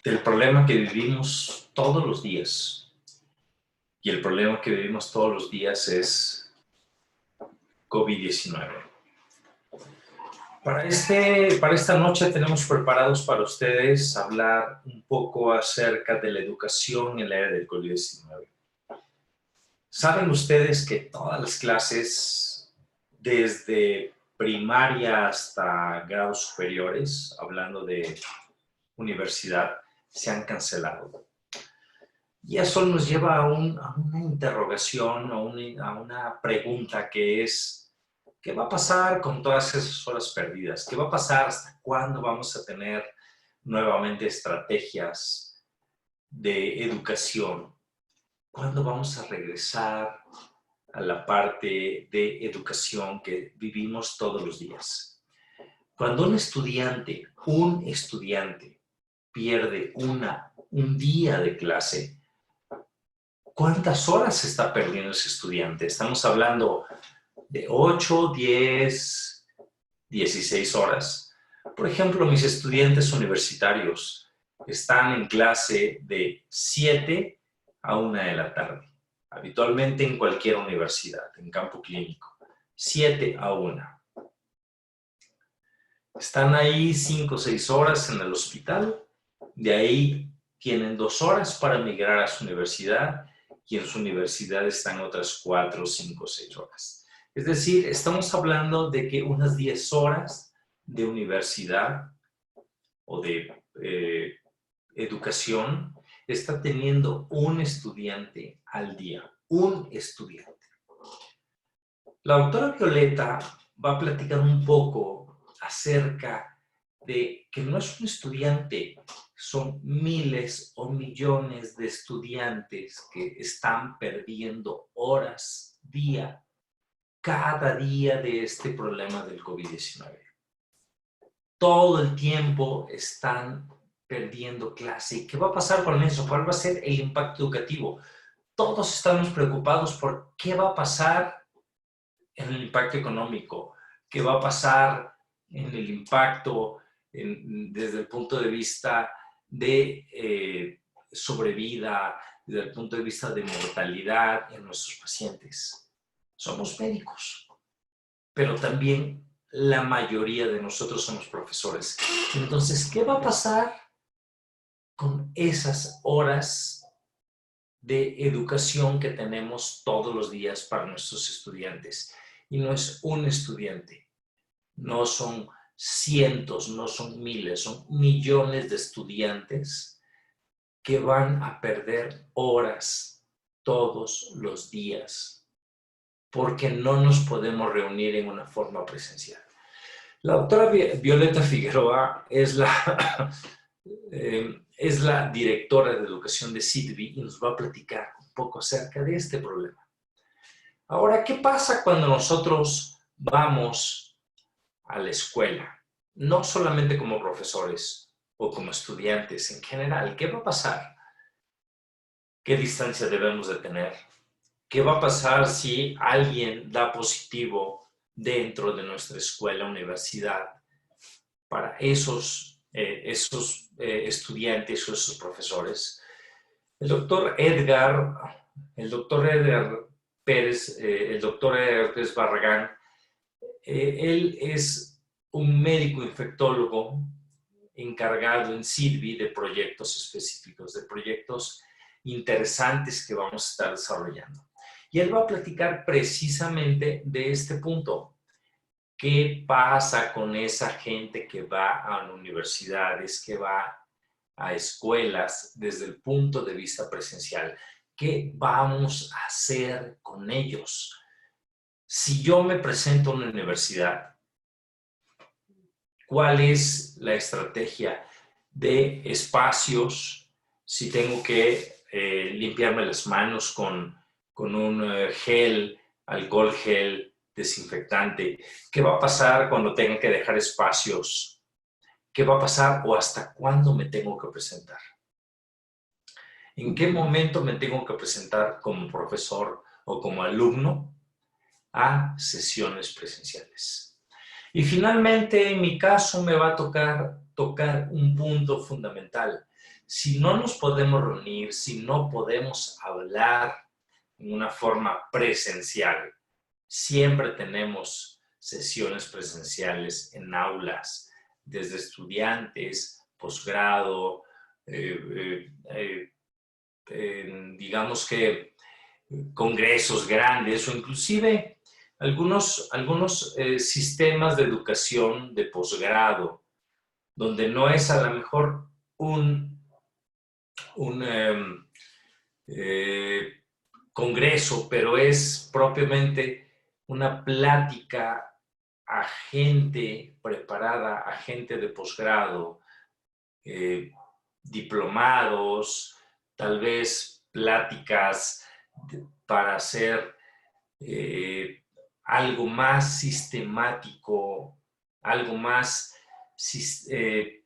del problema que vivimos todos los días. Y el problema que vivimos todos los días es COVID-19. Para esta noche tenemos preparados para ustedes hablar un poco acerca de la educación en la era del COVID-19. ¿Saben ustedes que todas las clases, desde primaria hasta grados superiores, hablando de universidad, se han cancelado? Y eso nos lleva a una interrogación, a una pregunta que es, ¿qué va a pasar con todas esas horas perdidas? ¿Qué va a pasar? ¿Hasta cuándo vamos a tener nuevamente estrategias de educación? ¿Cuándo vamos a regresar a la parte de educación que vivimos todos los días? Cuando un estudiante pierde un día de clase, ¿cuántas horas está perdiendo ese estudiante? Estamos hablando de 8, 10, 16 horas. Por ejemplo, mis estudiantes universitarios están en clase de 7 a 1 de la tarde, habitualmente en cualquier universidad, en campo clínico, 7 a 1. Están ahí 5 o 6 horas en el hospital, de ahí tienen 2 horas para migrar a su universidad y en su universidad están otras 4, 5, 6 horas. Es decir, estamos hablando de que unas 10 horas de universidad o de educación está teniendo un estudiante al día, un estudiante. La doctora Violeta va a platicar un poco acerca de que no es un estudiante, son miles o millones de estudiantes que están perdiendo horas cada día de este problema del COVID-19. Todo el tiempo están perdiendo clase. ¿Qué va a pasar con eso? ¿Cuál va a ser el impacto educativo? Todos estamos preocupados por qué va a pasar en el impacto económico, qué va a pasar en el impacto desde el punto de vista de sobrevida, desde el punto de vista de mortalidad en nuestros pacientes. Somos médicos, pero también la mayoría de nosotros somos profesores. Entonces, ¿qué va a pasar con esas horas de educación que tenemos todos los días para nuestros estudiantes? Y no es un estudiante, no son cientos, no son miles, son millones de estudiantes que van a perder horas todos los días porque no nos podemos reunir en una forma presencial. La doctora Violeta Figueroa es la directora de educación de CIDBI y nos va a platicar un poco acerca de este problema. Ahora, ¿qué pasa cuando nosotros vamos a la escuela? No solamente como profesores o como estudiantes en general. ¿Qué va a pasar? ¿Qué distancia debemos de tener? ¿Qué va a pasar si alguien da positivo dentro de nuestra escuela, universidad, para esos estudiantes o esos profesores? El doctor Edgar Pérez, el doctor Edgar Pérez Barragán, él es un médico infectólogo encargado en CIDBI de proyectos específicos, de proyectos interesantes que vamos a estar desarrollando. Y él va a platicar precisamente de este punto. ¿Qué pasa con esa gente que va a universidades, que va a escuelas desde el punto de vista presencial? ¿Qué vamos a hacer con ellos? Si yo me presento a una universidad, ¿cuál es la estrategia de espacios? Si tengo que limpiarme las manos con un alcohol gel, desinfectante. ¿Qué va a pasar cuando tenga que dejar espacios? ¿Qué va a pasar o hasta cuándo me tengo que presentar? ¿En qué momento me tengo que presentar como profesor o como alumno a sesiones presenciales? Y finalmente, en mi caso, me va a tocar un punto fundamental. Si no nos podemos reunir, si no podemos hablar en una forma presencial, siempre tenemos sesiones presenciales en aulas, desde estudiantes, posgrado, eh, eh, digamos que congresos grandes o inclusive algunos sistemas de educación de posgrado, donde no es a lo mejor un eh, congreso, pero es propiamente una plática a gente preparada, a gente de posgrado, eh, diplomados, tal vez pláticas para hacer eh, algo más sistemático, algo más eh,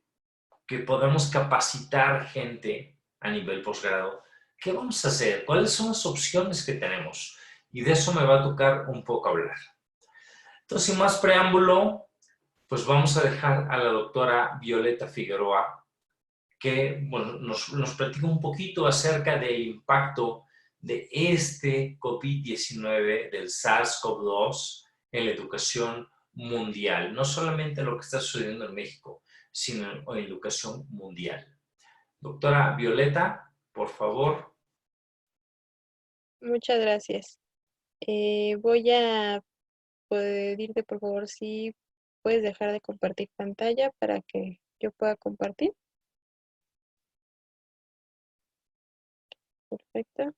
que podamos capacitar gente a nivel posgrado. ¿Qué vamos a hacer? ¿Cuáles son las opciones que tenemos? Y de eso me va a tocar un poco hablar. Entonces, sin más preámbulo, pues vamos a dejar a la doctora Violeta Figueroa que bueno, nos platica un poquito acerca del impacto de este COVID-19, del SARS-CoV-2 en la educación mundial. No solamente lo que está sucediendo en México, sino en la educación mundial. Doctora Violeta, por favor. Muchas gracias. Voy a pedirte, por favor, si puedes dejar de compartir pantalla para que yo pueda compartir. Perfecto.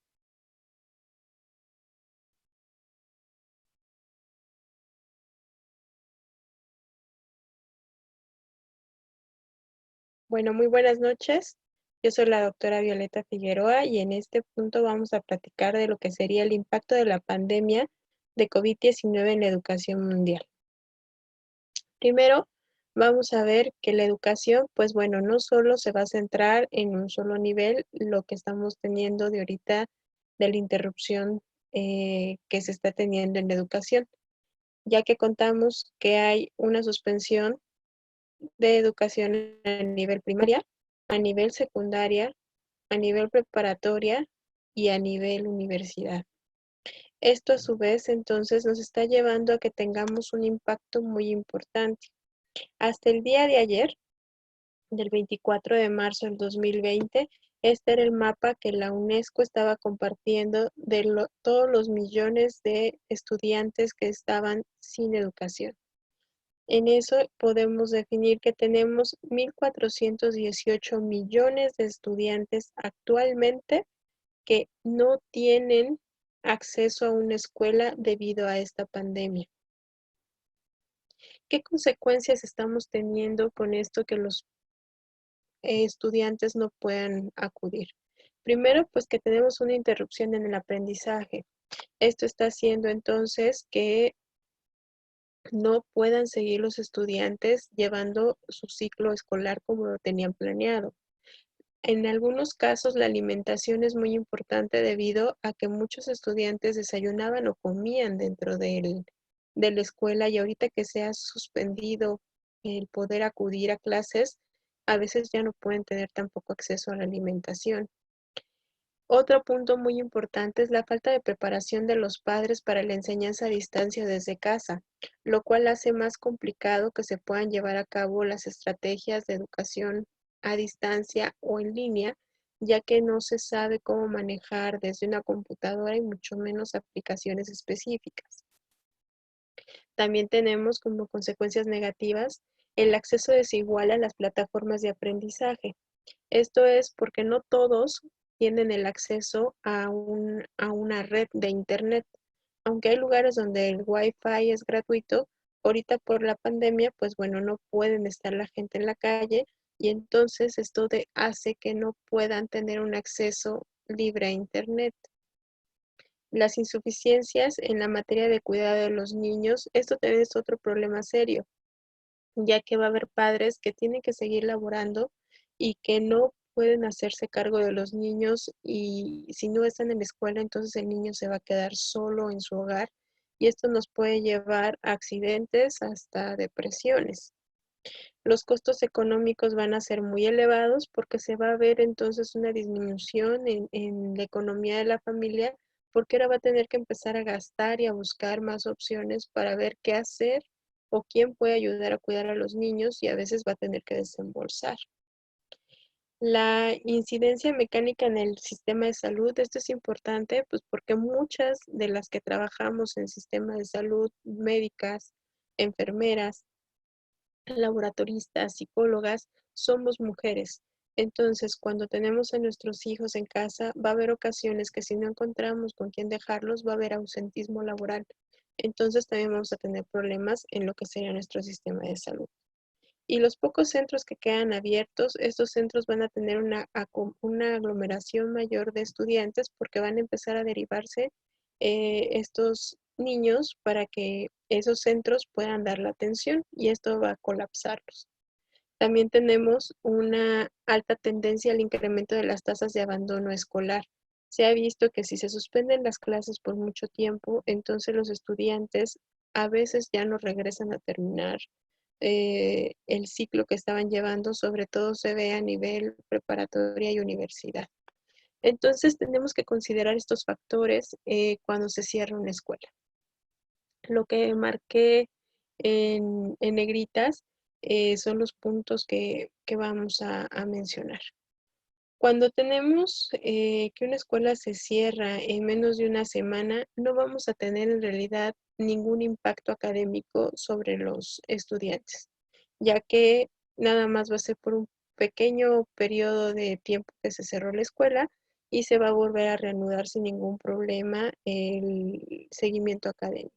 Bueno, muy buenas noches. Yo soy la doctora Violeta Figueroa y en este punto vamos a platicar de lo que sería el impacto de la pandemia de COVID-19 en la educación mundial. Primero, vamos a ver que la educación, pues bueno, no solo se va a centrar en un solo nivel, lo que estamos teniendo de ahorita de la interrupción que se está teniendo en la educación, ya que contamos que hay una suspensión de educación a nivel primaria, a nivel secundaria, a nivel preparatoria y a nivel universidad. Esto a su vez entonces nos está llevando a que tengamos un impacto muy importante. Hasta el día de ayer, del 24 de marzo del 2020, este era el mapa que la UNESCO estaba compartiendo de todos los millones de estudiantes que estaban sin educación. En eso podemos definir que tenemos 1.418 millones de estudiantes actualmente que no tienen acceso a una escuela debido a esta pandemia. ¿Qué consecuencias estamos teniendo con esto que los estudiantes no puedan acudir? Primero, pues que tenemos una interrupción en el aprendizaje. Esto está haciendo entonces que no puedan seguir los estudiantes llevando su ciclo escolar como lo tenían planeado. En algunos casos la alimentación es muy importante debido a que muchos estudiantes desayunaban o comían dentro de la escuela y ahorita que se ha suspendido el poder acudir a clases, a veces ya no pueden tener tampoco acceso a la alimentación. Otro punto muy importante es la falta de preparación de los padres para la enseñanza a distancia desde casa, lo cual hace más complicado que se puedan llevar a cabo las estrategias de educación a distancia o en línea, ya que no se sabe cómo manejar desde una computadora y mucho menos aplicaciones específicas. También tenemos como consecuencias negativas el acceso desigual a las plataformas de aprendizaje. Esto es porque no todos tienen el acceso a una red de internet. Aunque hay lugares donde el Wi-Fi es gratuito, ahorita por la pandemia, pues bueno, no pueden estar la gente en la calle y entonces esto hace que no puedan tener un acceso libre a internet. Las insuficiencias en la materia de cuidado de los niños, esto también es otro problema serio, ya que va a haber padres que tienen que seguir laborando y que no pueden hacerse cargo de los niños y si no están en la escuela, entonces el niño se va a quedar solo en su hogar y esto nos puede llevar a accidentes hasta depresiones. Los costos económicos van a ser muy elevados porque se va a ver entonces una disminución en la economía de la familia, porque ahora va a tener que empezar a gastar y a buscar más opciones para ver qué hacer o quién puede ayudar a cuidar a los niños y a veces va a tener que desembolsar. La incidencia mecánica en el sistema de salud, esto es importante, pues porque muchas de las que trabajamos en sistema de salud, médicas, enfermeras, laboratoristas, psicólogas, somos mujeres. Entonces, cuando tenemos a nuestros hijos en casa, va a haber ocasiones que si no encontramos con quién dejarlos, va a haber ausentismo laboral. Entonces, también vamos a tener problemas en lo que sería nuestro sistema de salud. Y los pocos centros que quedan abiertos, estos centros van a tener una aglomeración mayor de estudiantes porque van a empezar a derivarse estos niños para que esos centros puedan dar la atención y esto va a colapsarlos. También tenemos una alta tendencia al incremento de las tasas de abandono escolar. Se ha visto que si se suspenden las clases por mucho tiempo, entonces los estudiantes a veces ya no regresan a terminar el ciclo que estaban llevando, sobre todo se ve a nivel preparatoria y universidad. Entonces tenemos que considerar estos factores cuando se cierra una escuela. Lo que marqué en negritas son los puntos que vamos a mencionar. Cuando tenemos que una escuela se cierra en menos de una semana, no vamos a tener en realidad ningún impacto académico sobre los estudiantes, ya que nada más va a ser por un pequeño periodo de tiempo que se cerró la escuela y se va a volver a reanudar sin ningún problema el seguimiento académico.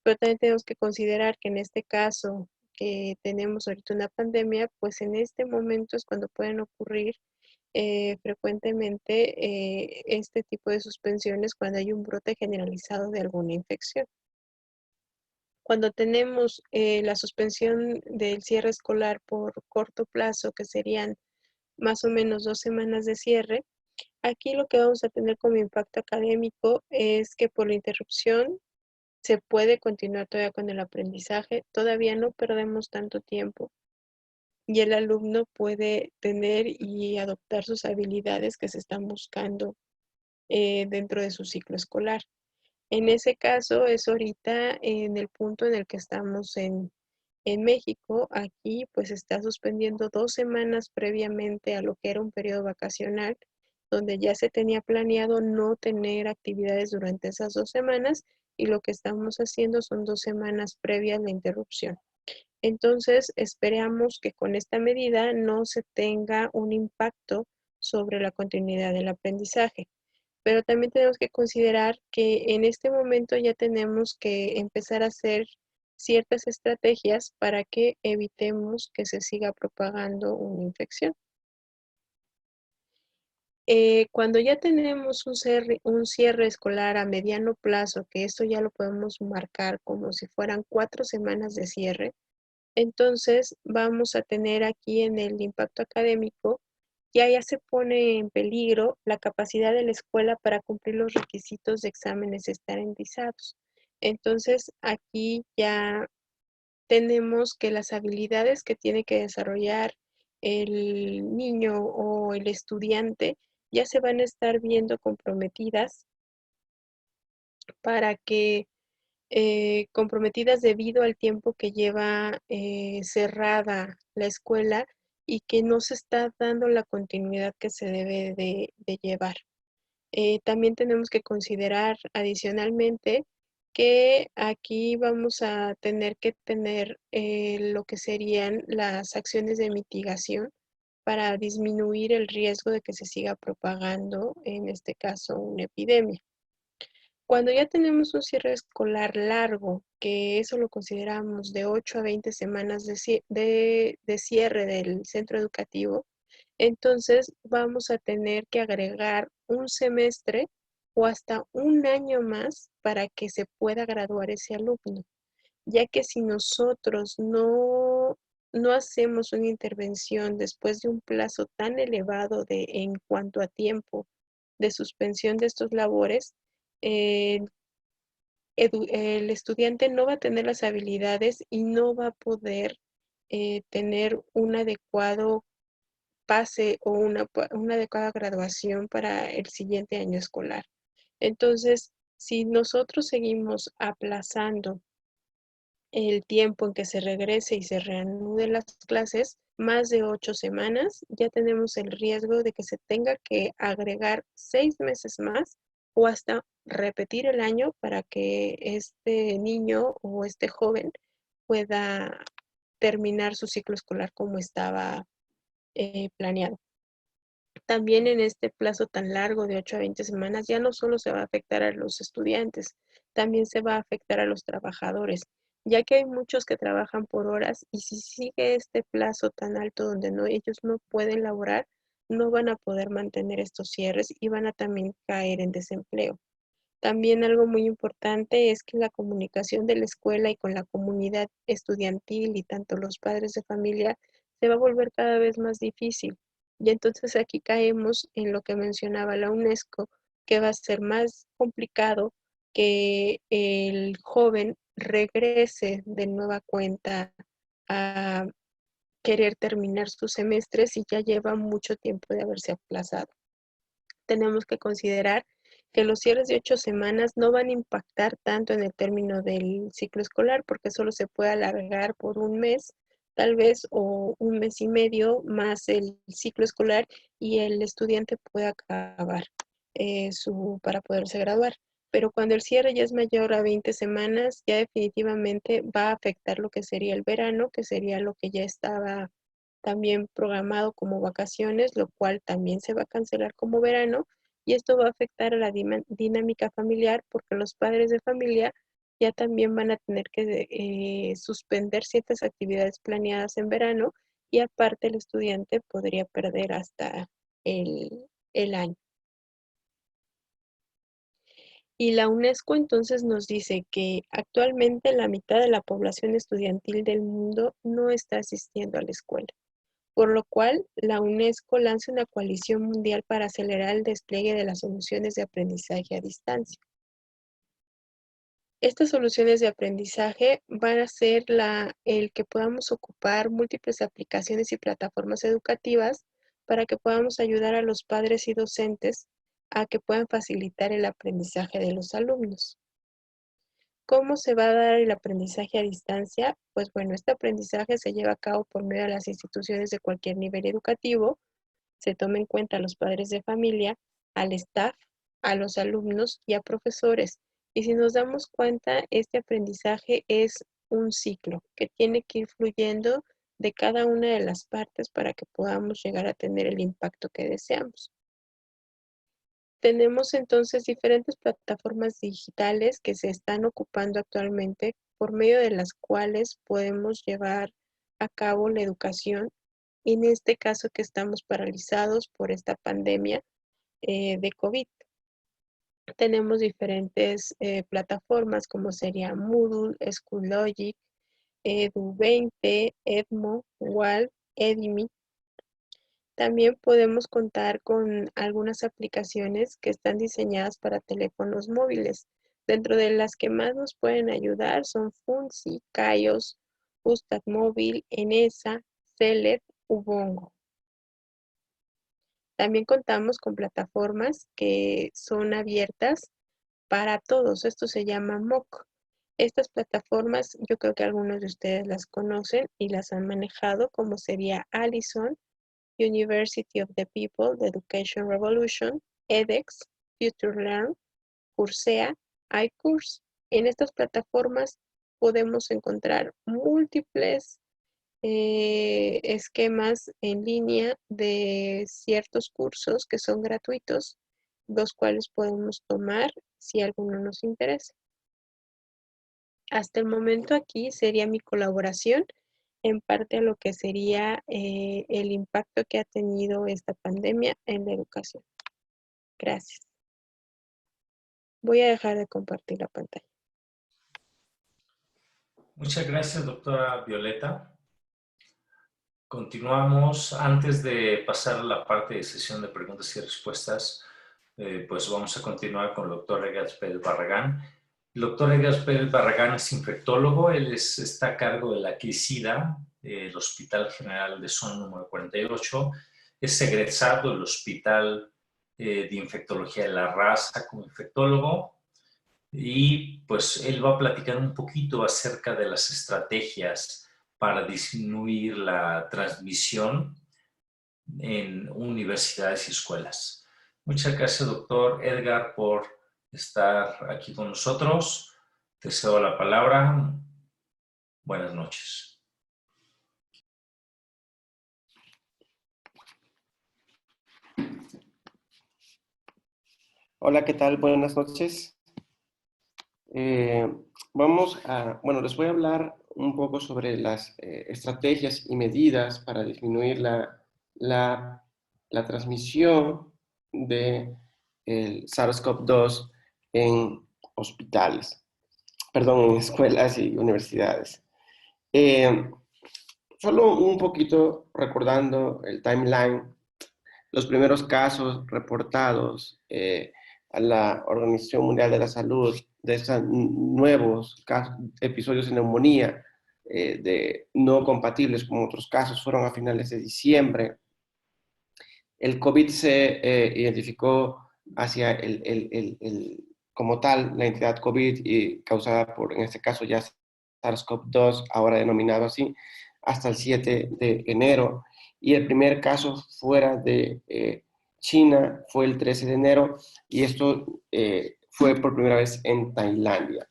Pero también tenemos que considerar que en este caso que tenemos ahorita una pandemia, pues en este momento es cuando pueden ocurrir frecuentemente este tipo de suspensiones cuando hay un brote generalizado de alguna infección. Cuando tenemos la suspensión del cierre escolar por corto plazo, que serían más o menos 2 semanas de cierre, aquí lo que vamos a tener como impacto académico es que por la interrupción se puede continuar todavía con el aprendizaje, todavía no perdemos tanto tiempo y el alumno puede tener y adoptar sus habilidades que se están buscando dentro de su ciclo escolar. En ese caso es ahorita en el punto en el que estamos en México. Aquí pues está suspendiendo 2 semanas previamente a lo que era un periodo vacacional, donde ya se tenía planeado no tener actividades durante esas 2 semanas y lo que estamos haciendo son 2 semanas previas a la interrupción. Entonces, esperamos que con esta medida no se tenga un impacto sobre la continuidad del aprendizaje. Pero también tenemos que considerar que en este momento ya tenemos que empezar a hacer ciertas estrategias para que evitemos que se siga propagando una infección. Cuando ya tenemos un cierre escolar a mediano plazo, que esto ya lo podemos marcar como si fueran 4 semanas de cierre, entonces vamos a tener aquí en el impacto académico, ya se pone en peligro la capacidad de la escuela para cumplir los requisitos de exámenes estandarizados. Entonces aquí ya tenemos que las habilidades que tiene que desarrollar el niño o el estudiante ya se van a estar viendo comprometidas para que comprometidas debido al tiempo que lleva cerrada la escuela y que no se está dando la continuidad que se debe de llevar. También tenemos que considerar adicionalmente que aquí vamos a tener que tener lo que serían las acciones de mitigación para disminuir el riesgo de que se siga propagando, en este caso, una epidemia. Cuando ya tenemos un cierre escolar largo, que eso lo consideramos de 8 a 20 semanas de cierre del centro educativo, entonces vamos a tener que agregar un semestre o hasta un año más para que se pueda graduar ese alumno, ya que si nosotros no hacemos una intervención después de un plazo tan elevado en cuanto a tiempo de suspensión de estos labores, eh, el estudiante no va a tener las habilidades y no va a poder tener un adecuado pase o una adecuada graduación para el siguiente año escolar. Entonces, si nosotros seguimos aplazando el tiempo en que se regrese y se reanuden las clases, más de 8 semanas, ya tenemos el riesgo de que se tenga que agregar 6 meses más o hasta repetir el año para que este niño o este joven pueda terminar su ciclo escolar como estaba planeado. También en este plazo tan largo de 8 a 20 semanas, ya no solo se va a afectar a los estudiantes, también se va a afectar a los trabajadores, ya que hay muchos que trabajan por horas y si sigue este plazo tan alto donde ellos no pueden laborar, no van a poder mantener estos cierres y van a también caer en desempleo. También algo muy importante es que la comunicación de la escuela y con la comunidad estudiantil y tanto los padres de familia se va a volver cada vez más difícil. Y entonces aquí caemos en lo que mencionaba la UNESCO, que va a ser más complicado que el joven regrese de nueva cuenta a querer terminar sus semestres y ya lleva mucho tiempo de haberse aplazado. Tenemos que considerar que los cierres de 8 semanas no van a impactar tanto en el término del ciclo escolar porque solo se puede alargar por un mes, tal vez, o un mes y medio más el ciclo escolar y el estudiante puede acabar para poderse graduar. Pero cuando el cierre ya es mayor a 20 semanas, ya definitivamente va a afectar lo que sería el verano, que sería lo que ya estaba también programado como vacaciones, lo cual también se va a cancelar como verano y esto va a afectar a la dinámica familiar porque los padres de familia ya también van a tener que suspender ciertas actividades planeadas en verano y aparte el estudiante podría perder hasta el año. Y la UNESCO entonces nos dice que actualmente la mitad de la población estudiantil del mundo no está asistiendo a la escuela, por lo cual la UNESCO lanza una coalición mundial para acelerar el despliegue de las soluciones de aprendizaje a distancia. Estas soluciones de aprendizaje van a ser el que podamos ocupar múltiples aplicaciones y plataformas educativas para que podamos ayudar a los padres y docentes a que puedan facilitar el aprendizaje de los alumnos. ¿Cómo se va a dar el aprendizaje a distancia? Pues bueno, este aprendizaje se lleva a cabo por medio de las instituciones de cualquier nivel educativo. Se toma en cuenta a los padres de familia, al staff, a los alumnos y a profesores. Y si nos damos cuenta, este aprendizaje es un ciclo que tiene que ir fluyendo de cada una de las partes para que podamos llegar a tener el impacto que deseamos. Tenemos entonces diferentes plataformas digitales que se están ocupando actualmente por medio de las cuales podemos llevar a cabo la educación. En este caso que estamos paralizados por esta pandemia de COVID. Tenemos diferentes plataformas como sería Moodle, Schoologic, Edu20, Edmo, WAL, Edimi. También podemos contar con algunas aplicaciones que están diseñadas para teléfonos móviles. Dentro de las que más nos pueden ayudar son Funzi, Kaios, Ustad Móvil, Enesa, Celet, Ubongo. También contamos con plataformas que son abiertas para todos. Esto se llama MOOC. Estas plataformas, yo creo que algunos de ustedes las conocen y las han manejado, como sería Allison, University of the People, The Education Revolution, edX, FutureLearn, Coursera, iCourse. En estas plataformas podemos encontrar múltiples esquemas en línea de ciertos cursos que son gratuitos, los cuales podemos tomar si alguno nos interesa. Hasta el momento aquí sería mi colaboración en parte a lo que sería el impacto que ha tenido esta pandemia en la educación. Gracias. Voy a dejar de compartir la pantalla. Muchas gracias, doctora Violeta. Continuamos. Antes de pasar a la parte de sesión de preguntas y respuestas, pues vamos a continuar con el doctor Egas Pérez Barragán. El doctor Edgar Pérez Barragán es infectólogo, él está a cargo de la CLICIDA, el Hospital General de Zona número 48, es egresado del Hospital de Infectología de la Raza como infectólogo y pues él va a platicar un poquito acerca de las estrategias para disminuir la transmisión en universidades y escuelas. Muchas gracias, doctor Edgar, por estar aquí con nosotros. Te cedo la palabra. Buenas noches. Hola, ¿qué tal? Buenas noches. Bueno, les voy a hablar un poco sobre las estrategias y medidas para disminuir la transmisión de el SARS-CoV-2 en hospitales, perdón, en escuelas y universidades. Eh, Solo un poquito recordando el timeline, los primeros casos reportados a la Organización Mundial de la Salud de estos nuevos casos, episodios de neumonía no compatibles con otros casos fueron a finales de diciembre. El COVID se identificó hacia como tal la entidad COVID y causada por, en este caso, ya SARS-CoV-2, ahora denominado así, hasta el 7 de enero. Y el primer caso fuera de China fue el 13 de enero y esto fue por primera vez en Tailandia.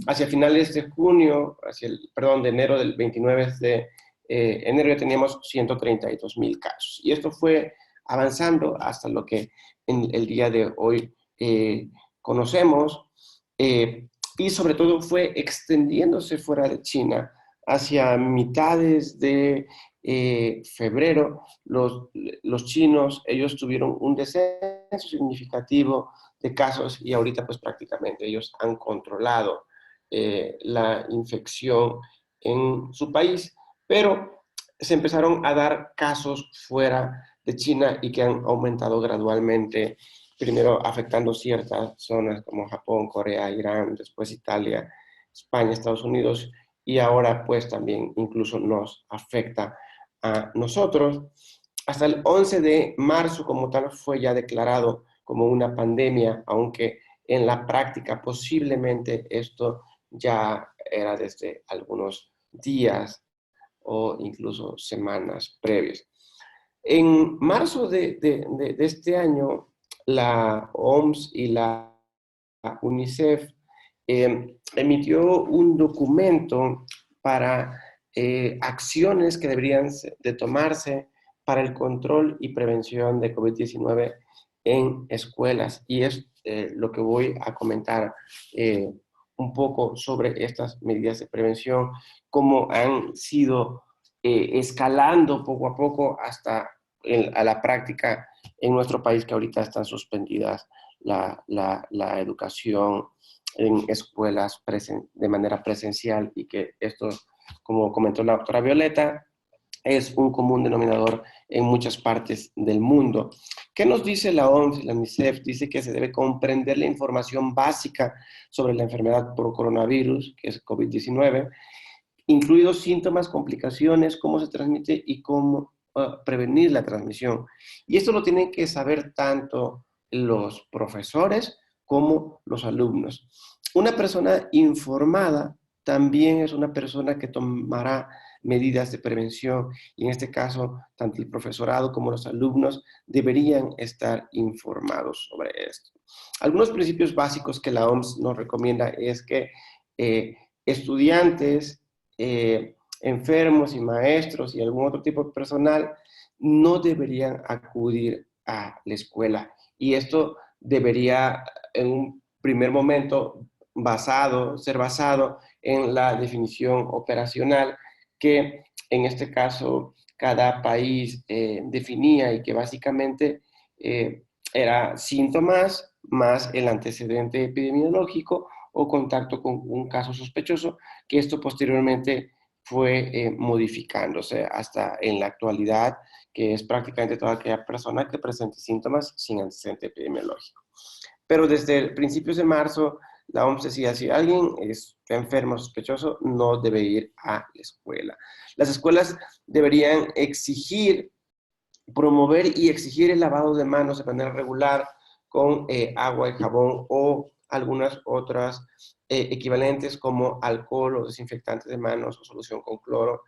Hacia finales de junio, de enero del 29 de enero ya teníamos 132,000 casos. Y esto fue avanzando hasta lo que en el día de hoy conocemos y sobre todo fue extendiéndose fuera de China. Hacia mitades de febrero, los chinos, ellos tuvieron un descenso significativo de casos y ahorita pues prácticamente ellos han controlado la infección en su país, pero se empezaron a dar casos fuera de China y que han aumentado gradualmente, primero afectando ciertas zonas como Japón, Corea, Irán, después Italia, España, Estados Unidos, y ahora pues también incluso nos afecta a nosotros. Hasta el 11 de marzo como tal fue ya declarado como una pandemia, aunque en la práctica posiblemente esto ya era desde algunos días o incluso semanas previas. En marzo de este año, la OMS y la UNICEF emitió un documento para acciones que deberían de tomarse para el control y prevención de COVID-19 en escuelas. Y es lo que voy a comentar un poco sobre estas medidas de prevención, cómo han sido escalando poco a poco hasta a la práctica en nuestro país, que ahorita están suspendidas la educación en escuelas de manera presencial y que esto, como comentó la doctora Violeta, es un común denominador en muchas partes del mundo. ¿Qué nos dice la OMS y la UNICEF? Dice que se debe comprender la información básica sobre la enfermedad por coronavirus, que es COVID-19, incluidos síntomas, complicaciones, cómo se transmite y cómo prevenir la transmisión. Y esto lo tienen que saber tanto los profesores como los alumnos. Una persona informada también es una persona que tomará medidas de prevención y en este caso tanto el profesorado como los alumnos deberían estar informados sobre esto. Algunos principios básicos que la OMS nos recomienda es que estudiantes, enfermos y maestros y algún otro tipo de personal no deberían acudir a la escuela. Y esto debería en un primer momento ser basado en la definición operacional que en este caso cada país definía y que básicamente era síntomas más el antecedente epidemiológico o contacto con un caso sospechoso, que esto posteriormente fue modificándose hasta en la actualidad, que es prácticamente toda aquella persona que presente síntomas sin antecedente epidemiológico. Pero desde principios de marzo la OMS decía, si alguien está enfermo o sospechoso, no debe ir a la escuela. Las escuelas deberían exigir, promover y exigir el lavado de manos de manera regular con agua y jabón o algunas otras equivalentes como alcohol o desinfectante de manos o solución con cloro.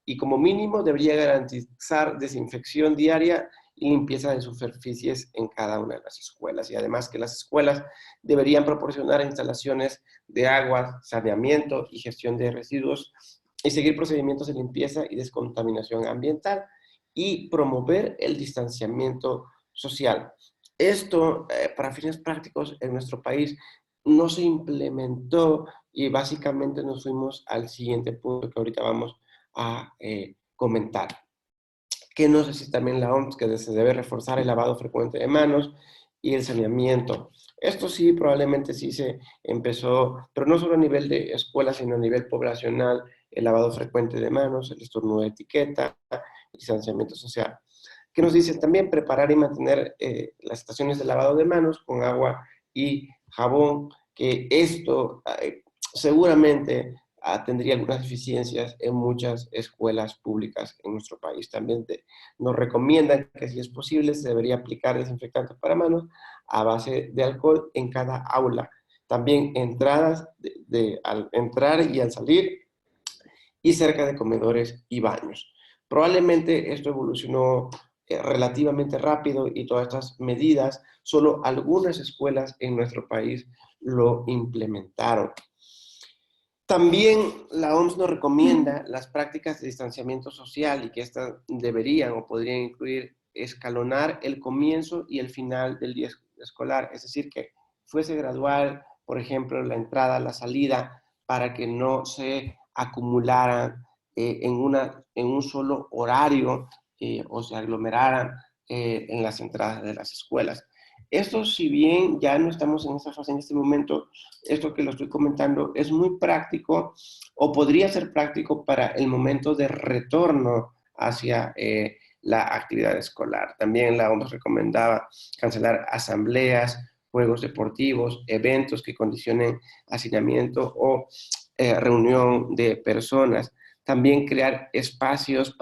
Y como mínimo debería garantizar desinfección diaria y limpieza de superficies en cada una de las escuelas. Y además que las escuelas deberían proporcionar instalaciones de agua, saneamiento y gestión de residuos y seguir procedimientos de limpieza y descontaminación ambiental y promover el distanciamiento social. Esto, para fines prácticos, en nuestro país no se implementó y básicamente nos fuimos al siguiente punto que ahorita vamos a comentar. Que no sé si también la OMS, que se debe reforzar el lavado frecuente de manos y el saneamiento. Esto sí, probablemente sí se empezó, pero no solo a nivel de escuela, sino a nivel poblacional, el lavado frecuente de manos, el estornudo de etiqueta, el distanciamiento social. ¿Qué nos dice? También preparar y mantener las estaciones de lavado de manos con agua y jabón, que esto seguramente tendría algunas deficiencias en muchas escuelas públicas en nuestro país. También nos recomiendan que si es posible se debería aplicar desinfectante para manos a base de alcohol en cada aula. También entradas al entrar y al salir y cerca de comedores y baños. Probablemente esto evolucionó relativamente rápido y todas estas medidas, solo algunas escuelas en nuestro país lo implementaron. También la OMS nos recomienda las prácticas de distanciamiento social y que estas deberían o podrían incluir escalonar el comienzo y el final del día escolar, es decir, que fuese gradual, por ejemplo, la entrada, la salida, para que no se acumularan en un solo horario o se aglomeraran en las entradas de las escuelas. Esto, si bien ya no estamos en esa fase en este momento, esto que lo estoy comentando es muy práctico o podría ser práctico para el momento de retorno hacia la actividad escolar. También la OMS recomendaba cancelar asambleas, juegos deportivos, eventos que condicionen hacinamiento o reunión de personas. También crear espacios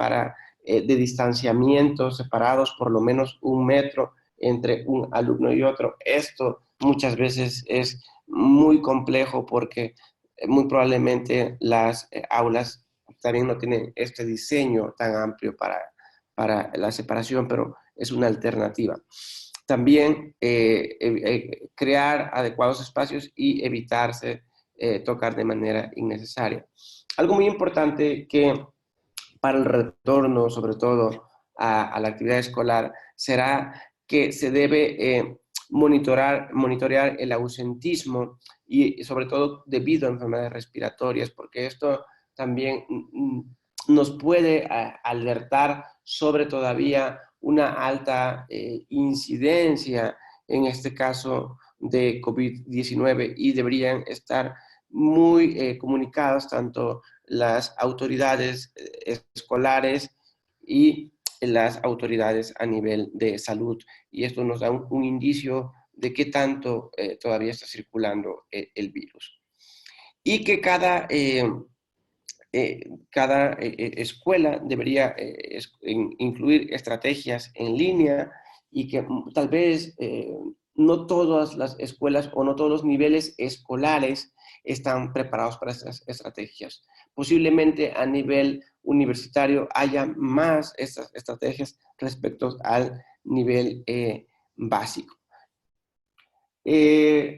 de distanciamiento separados por lo menos 1 metro entre un alumno y otro. Esto muchas veces es muy complejo porque muy probablemente las aulas también no tienen este diseño tan amplio para la separación, pero es una alternativa. También crear adecuados espacios y evitarse tocar de manera innecesaria. Algo muy importante que para el retorno, sobre todo a la actividad escolar, será que se debe monitorear el ausentismo y sobre todo debido a enfermedades respiratorias, porque esto también nos puede alertar sobre todavía una alta incidencia, en este caso de COVID-19, y deberían estar muy comunicados tanto las autoridades escolares y las autoridades a nivel de salud. Y esto nos da un indicio de qué tanto todavía está circulando el virus. Y que cada escuela debería incluir estrategias en línea y que tal vez no todas las escuelas o no todos los niveles escolares están preparados para estas estrategias. Posiblemente a nivel universitario haya más estas estrategias respecto al nivel básico.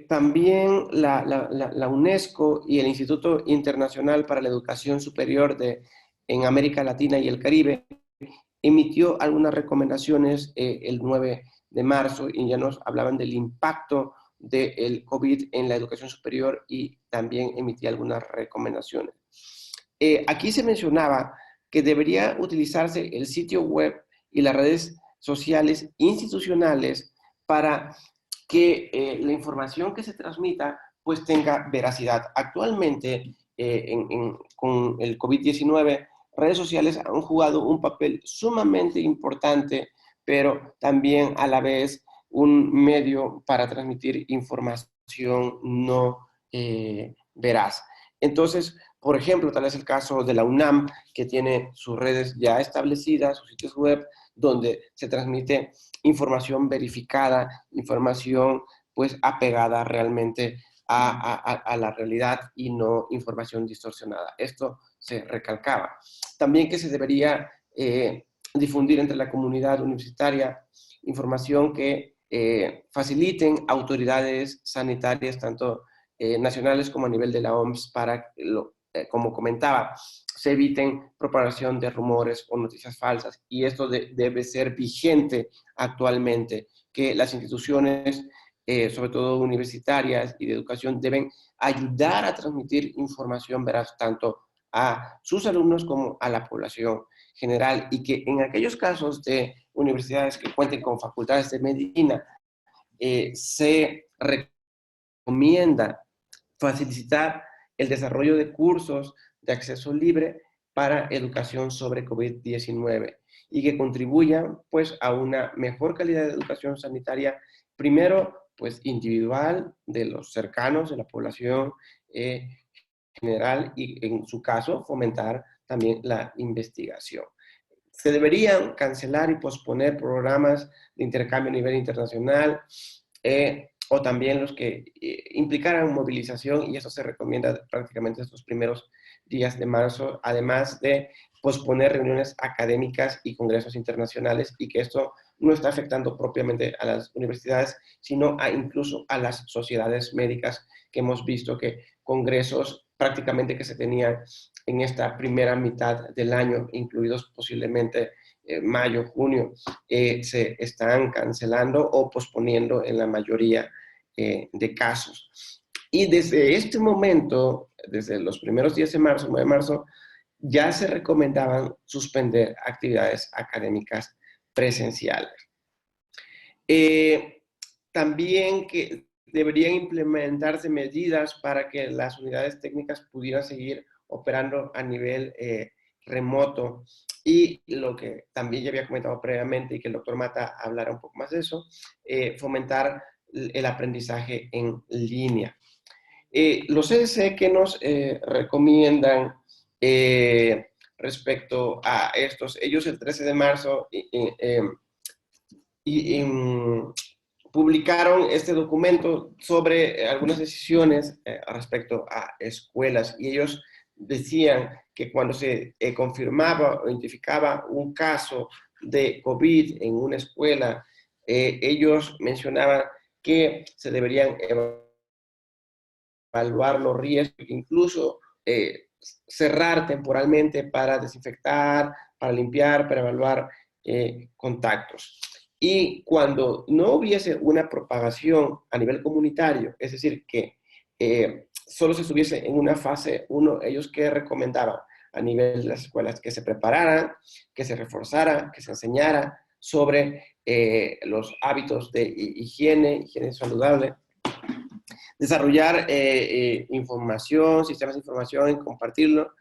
También la UNESCO y el Instituto Internacional para la Educación Superior en América Latina y el Caribe emitió algunas recomendaciones el 9 de marzo y ya nos hablaban del impacto del COVID en la educación superior y también emitía algunas recomendaciones. Aquí se mencionaba que debería utilizarse el sitio web y las redes sociales institucionales para que la información que se transmita pues tenga veracidad. Actualmente, con el COVID-19, redes sociales han jugado un papel sumamente importante, pero también a la vez un medio para transmitir información no veraz. Entonces, por ejemplo, tal es el caso de la UNAM, que tiene sus redes ya establecidas, sus sitios web, donde se transmite información verificada, información pues apegada realmente a la realidad y no información distorsionada. Esto se recalcaba. También que se debería difundir entre la comunidad universitaria información que faciliten autoridades sanitarias, tanto nacionales como a nivel de la OMS, para, como comentaba, se eviten propagación de rumores o noticias falsas. Y esto debe ser vigente actualmente, que las instituciones, sobre todo universitarias y de educación, deben ayudar a transmitir información veraz tanto a sus alumnos como a la población general, y que en aquellos casos de universidades que cuenten con facultades de medicina, se recomienda facilitar el desarrollo de cursos de acceso libre para educación sobre COVID-19 y que contribuyan pues a una mejor calidad de educación sanitaria, primero pues individual de los cercanos de la población general, y en su caso fomentar también la investigación. Se deberían cancelar y posponer programas de intercambio a nivel internacional, o también los que implicaran movilización, y eso se recomienda prácticamente estos primeros días de marzo, además de posponer reuniones académicas y congresos internacionales, y que esto no está afectando propiamente a las universidades, sino incluso a las sociedades médicas, que hemos visto que congresos prácticamente que se tenían en esta primera mitad del año, incluidos posiblemente mayo, junio, se están cancelando o posponiendo en la mayoría de casos. Y desde este momento, desde los primeros días de marzo, 9 de marzo, ya se recomendaban suspender actividades académicas presenciales. También que deberían implementarse medidas para que las unidades técnicas pudieran seguir operando a nivel remoto, y lo que también ya había comentado previamente y que el doctor Mata hablará un poco más de eso, fomentar el aprendizaje en línea. Los CDC que nos recomiendan respecto a estos, ellos el 13 de marzo publicaron este documento sobre algunas decisiones respecto a escuelas, y ellos decían que cuando se confirmaba o identificaba un caso de COVID en una escuela, ellos mencionaban que se deberían evaluar los riesgos, incluso cerrar temporalmente para desinfectar, para limpiar, para evaluar contactos. Y cuando no hubiese una propagación a nivel comunitario, es decir, que solo se estuviese en una fase 1, ellos que recomendaban a nivel de las escuelas que se prepararan, que se reforzara, que se enseñara sobre los hábitos de higiene saludable, desarrollar información, sistemas de información, compartirlo,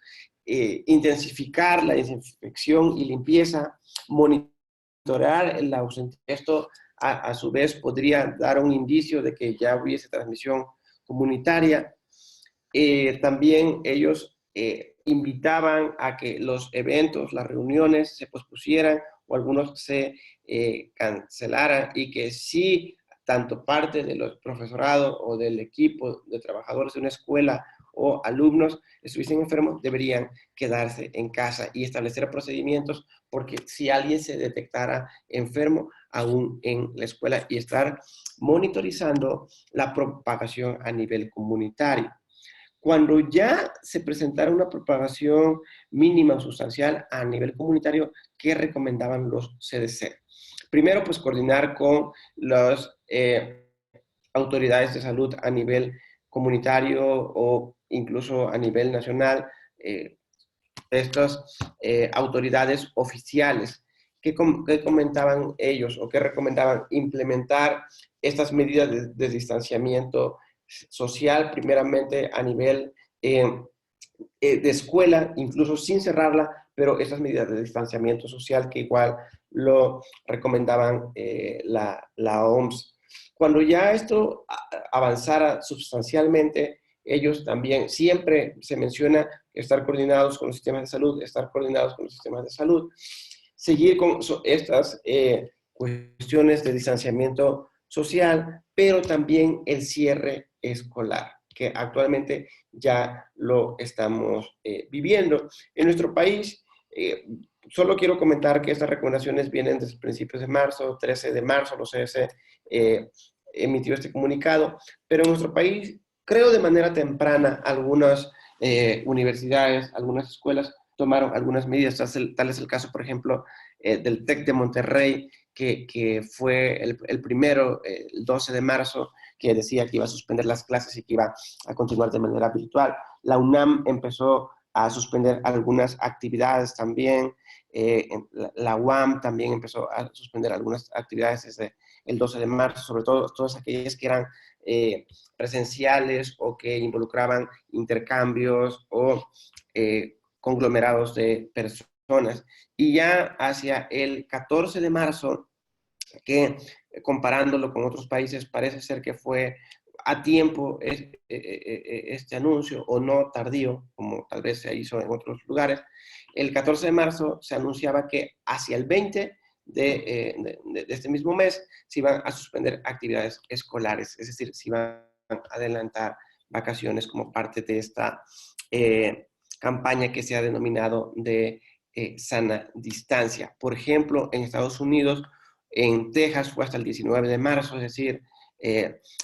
intensificar la desinfección y limpieza, monitorear el ausente. Esto, a su vez, podría dar un indicio de que ya hubiese transmisión comunitaria. También ellos invitaban a que los eventos, las reuniones se pospusieran o algunos se cancelaran, y que si tanto parte de los profesorado o del equipo de trabajadores de una escuela o alumnos estuviesen enfermos, deberían quedarse en casa y establecer procedimientos, porque si alguien se detectara enfermo aún en la escuela, y estar monitorizando la propagación a nivel comunitario. Cuando ya se presentara una propagación mínima o sustancial a nivel comunitario, ¿qué recomendaban los CDC? Primero, pues coordinar con las autoridades de salud a nivel comunitario o incluso a nivel nacional, estas autoridades oficiales. ¿Qué comentaban ellos o qué recomendaban? Implementar estas medidas de distanciamiento social, primeramente a nivel de escuela, incluso sin cerrarla, pero estas medidas de distanciamiento social que igual lo recomendaban la OMS. Cuando ya esto avanzara sustancialmente, ellos también, siempre se menciona estar coordinados con los sistemas de salud, estar coordinados con los sistemas de salud, seguir con estas cuestiones de distanciamiento social, pero también el cierre escolar, que actualmente ya lo estamos viviendo. En nuestro país, solo quiero comentar que estas recomendaciones vienen desde principios de marzo, 13 de marzo, los CDC emitió este comunicado, pero en nuestro país, creo de manera temprana, algunas universidades, algunas escuelas tomaron algunas medidas, tal es el caso, por ejemplo, del TEC de Monterrey, que fue el primero, el 12 de marzo, que decía que iba a suspender las clases y que iba a continuar de manera virtual. La UNAM empezó a suspender algunas actividades también, la UAM también empezó a suspender algunas actividades desde el 12 de marzo, sobre todo todas aquellas que eran presenciales o que involucraban intercambios o conglomerados de personas. Y ya hacia el 14 de marzo, que comparándolo con otros países parece ser que fue a tiempo este anuncio, o no tardío, como tal vez se hizo en otros lugares. El 14 de marzo se anunciaba que hacia el 20 de este mismo mes se iban a suspender actividades escolares, es decir, se iban a adelantar vacaciones como parte de esta campaña que se ha denominado de sana distancia. Por ejemplo, en Estados Unidos, en Texas fue hasta el 19 de marzo, es decir,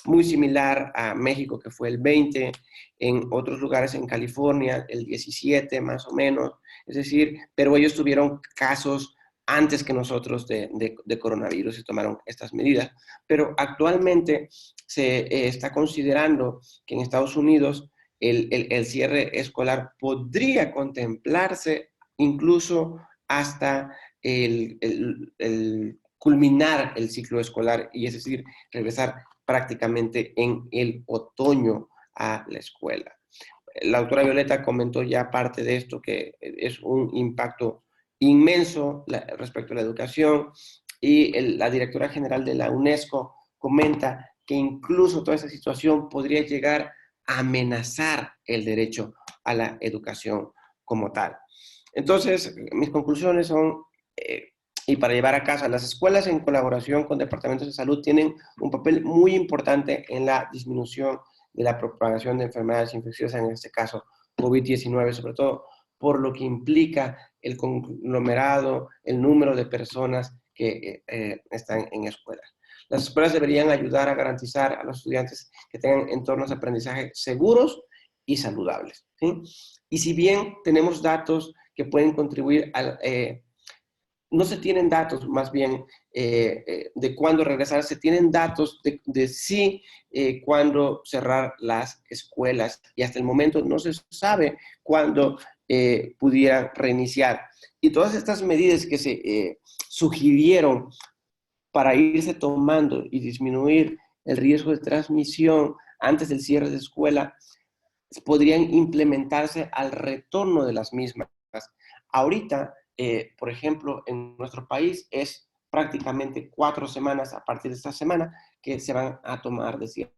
muy similar a México, que fue el 20, en otros lugares en California, el 17 más o menos, es decir, pero ellos tuvieron casos antes que nosotros de coronavirus y tomaron estas medidas. Pero actualmente se está considerando que en Estados Unidos el cierre escolar podría contemplarse incluso hasta el culminar el ciclo escolar, y es decir, regresar prácticamente en el otoño a la escuela. La doctora Violeta comentó ya parte de esto, que es un impacto inmenso respecto a la educación, y la directora general de la UNESCO comenta que incluso toda esa situación podría llegar a amenazar el derecho a la educación como tal. Entonces, mis conclusiones son, y para llevar a casa, las escuelas en colaboración con departamentos de salud tienen un papel muy importante en la disminución de la propagación de enfermedades infecciosas, en este caso COVID-19, sobre todo por lo que implica el conglomerado, el número de personas que están en escuelas. Las escuelas deberían ayudar a garantizar a los estudiantes que tengan entornos de aprendizaje seguros y saludables, ¿sí? Y si bien tenemos datos que pueden contribuir al... no se tienen datos, más bien, de cuándo regresar, se tienen datos de sí cuándo cerrar las escuelas, y hasta el momento no se sabe cuándo pudiera reiniciar. Y todas estas medidas que se sugirieron para irse tomando y disminuir el riesgo de transmisión antes del cierre de escuela podrían implementarse al retorno de las mismas. Ahorita, por ejemplo, en nuestro país es prácticamente 4 semanas a partir de esta semana que se van a tomar de cierre